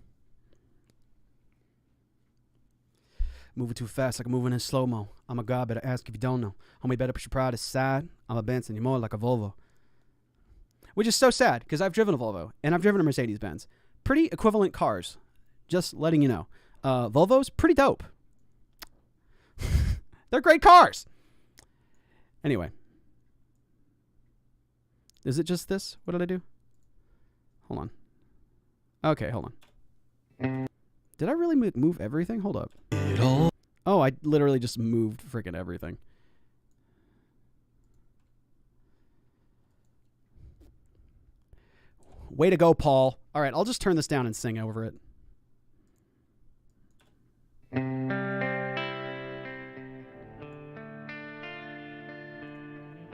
Moving too fast like I'm moving in slow-mo. I'm a God, better ask if you don't know. Homie, better put your pride aside. I'm a Benson, you're more like a Volvo. Which is so sad, because I've driven a Volvo, and I've driven a Mercedes-Benz. Pretty equivalent cars. Just letting you know. Volvo's pretty dope. They're great cars. Anyway. Is it just this? What did I do? Hold on. Okay, hold on. Did I really move everything? Hold up. Oh, I literally just moved freaking everything. Way to go, Paul. All right, I'll just turn this down and sing over it.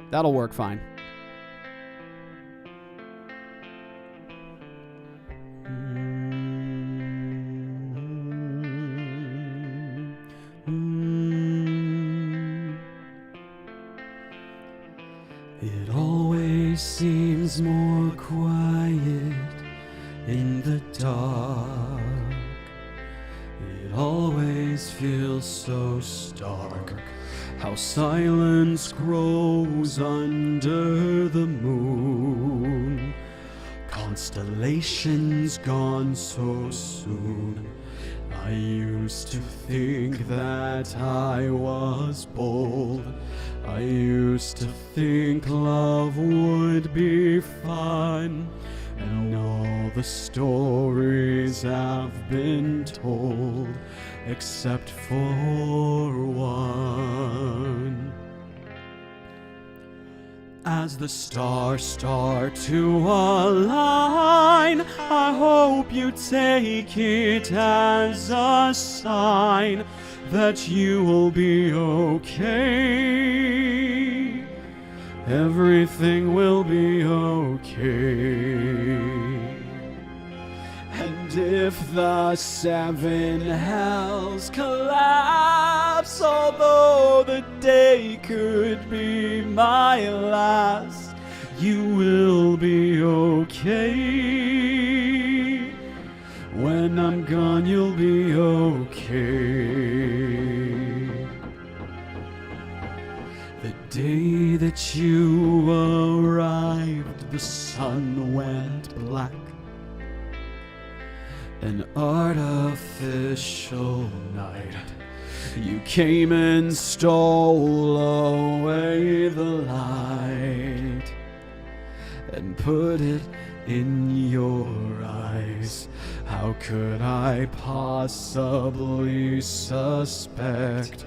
That'll work fine. It always seems more quiet in the dark. It always feels so stark. How silence grows under the moon. Constellations gone so soon. I used to think that I was bold. I used to think love would be fun. And all the stories have been told, except for one. As the stars start to align, I hope you take it as a sign that you will be okay. Everything will be okay. And if the seven hells collapse, although the day could be my last, you will be okay. gone, you'll be okay. The day that you arrived, the sun went black. An artificial night. You came and stole away the light and put it in your eyes. How could I possibly suspect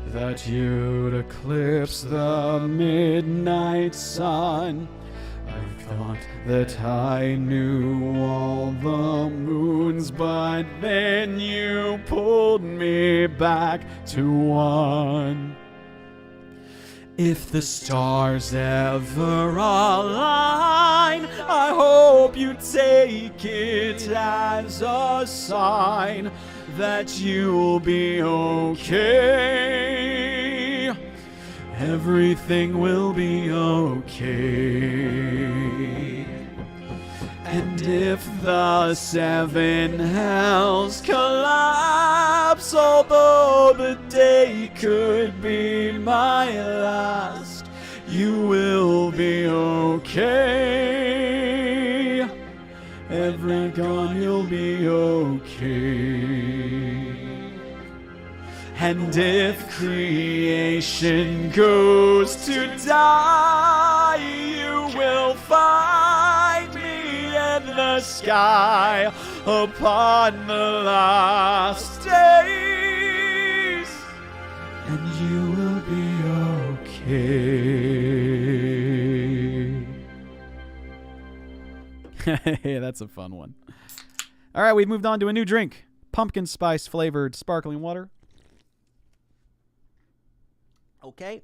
that you'd eclipse the midnight sun? I thought that I knew all the moons, but then you pulled me back to one. If the stars ever align, I hope you take it as a sign that you'll be okay. Everything will be okay. And if the seven hells collapse, although the day could be my last, you will be okay. Every gone, you'll be okay. And if creation goes to die, you will find me in the sky upon the last days, and you will be okay. Hey, that's a fun one. All right, we've moved on to a new drink. Pumpkin spice flavored sparkling water. Okay.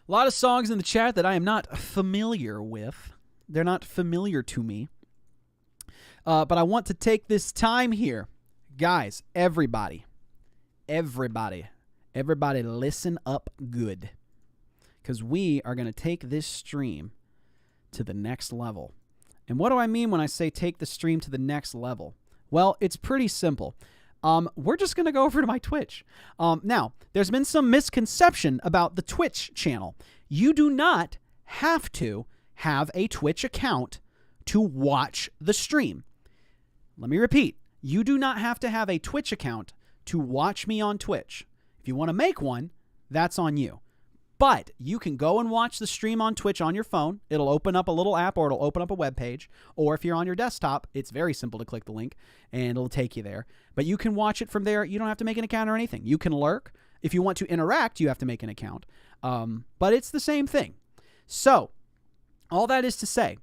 A lot of songs in the chat that I am not familiar with. They're not familiar to me. But I want to take this time here. Guys, everybody listen up good. Because we are going to take this stream to the next level. And what do I mean when I say take the stream to the next level? Well, it's pretty simple. We're just going to go over to my Twitch. Now, there's been some misconception about the Twitch channel. You do not have to have a Twitch account to watch the stream. Let me repeat. You do not have to have a Twitch account to watch me on Twitch. If you want to make one, that's on you. But you can go and watch the stream on Twitch on your phone. It'll open up a little app or it'll open up a web page. Or if you're on your desktop, it's very simple to click the link and it'll take you there. But you can watch it from there. You don't have to make an account or anything. You can lurk. If you want to interact, you have to make an account. But it's the same thing. So, all that is to say,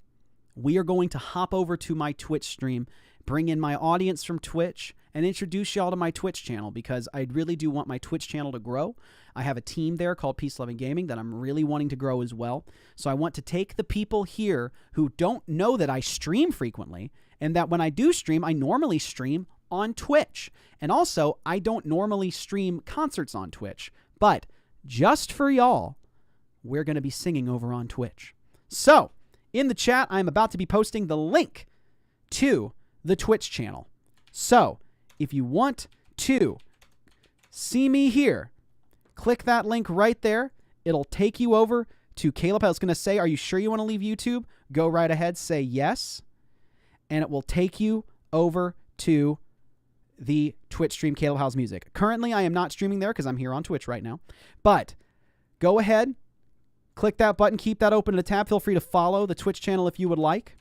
we are going to hop over to my Twitch stream, bring in my audience from Twitch, and introduce y'all to my Twitch channel because I really do want my Twitch channel to grow. I have a team there called Peace Loving Gaming that I'm really wanting to grow as well. So I want to take the people here who don't know that I stream frequently and that when I do stream, I normally stream on Twitch. And also, I don't normally stream concerts on Twitch. But just for y'all, we're going to be singing over on Twitch. So, in the chat, I'm about to be posting the link to the Twitch channel. So, if you want to see me here, click that link right there. It'll take you over to Caleb. I was going to say, are you sure you want to leave YouTube? Go right ahead, say yes. And it will take you over to the Twitch stream, Caleb Hyles Music. Currently, I am not streaming there because I'm here on Twitch right now. But go ahead, click that button, keep that open in a tab. Feel free to follow the Twitch channel if you would like.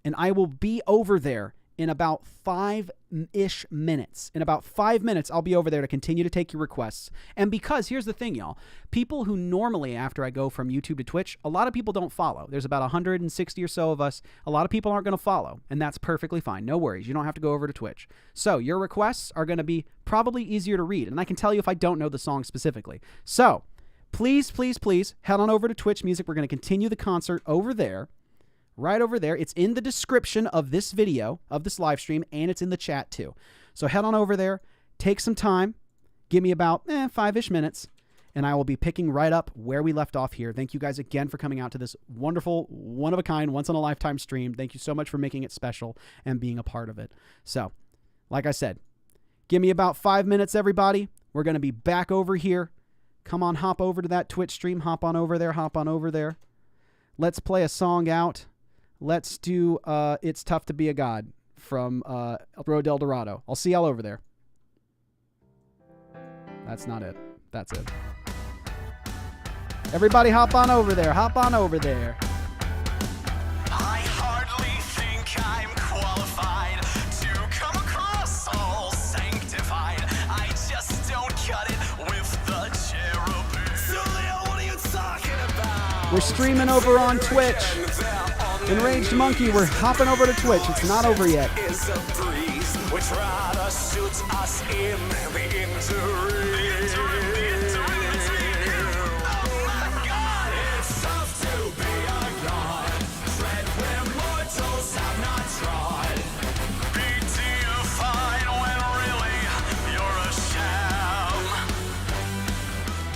And I will be over there in about 5-ish minutes. In about 5 minutes, I'll be over there to continue to take your requests. And because, here's the thing, y'all. People who normally, after I go from YouTube to Twitch, a lot of people don't follow. There's about 160 or so of us. A lot of people aren't going to follow, and that's perfectly fine. No worries. You don't have to go over to Twitch. So your requests are going to be probably easier to read, and I can tell you if I don't know the song specifically. So please, please, please head on over to Twitch Music. We're going to continue the concert over there. Right over there. It's in the description of this video, of this live stream, and it's in the chat too. So head on over there, take some time, give me about 5-ish minutes, and I will be picking right up where we left off here. Thank you guys again for coming out to this wonderful, one-of-a-kind, once-in-a-lifetime stream. Thank you so much for making it special and being a part of it. So, like I said, give me about 5 minutes, everybody. We're going to be back over here. Come on, hop over to that Twitch stream. Hop on over there. Hop on over there. Let's play a song out. Let's do It's Tough to Be a God from Road Del Dorado. I'll see y'all over there. That's not it. That's it. Everybody hop on over there. Hop on over there. I hardly think I'm qualified to come across all sanctified. I just don't cut it with the cherubim. So Leo, what are you talking about? We're streaming over on Twitch. Enraged Monkey, we're hopping over to Twitch. It's not over yet. Is a breeze which rather suits us in the interim.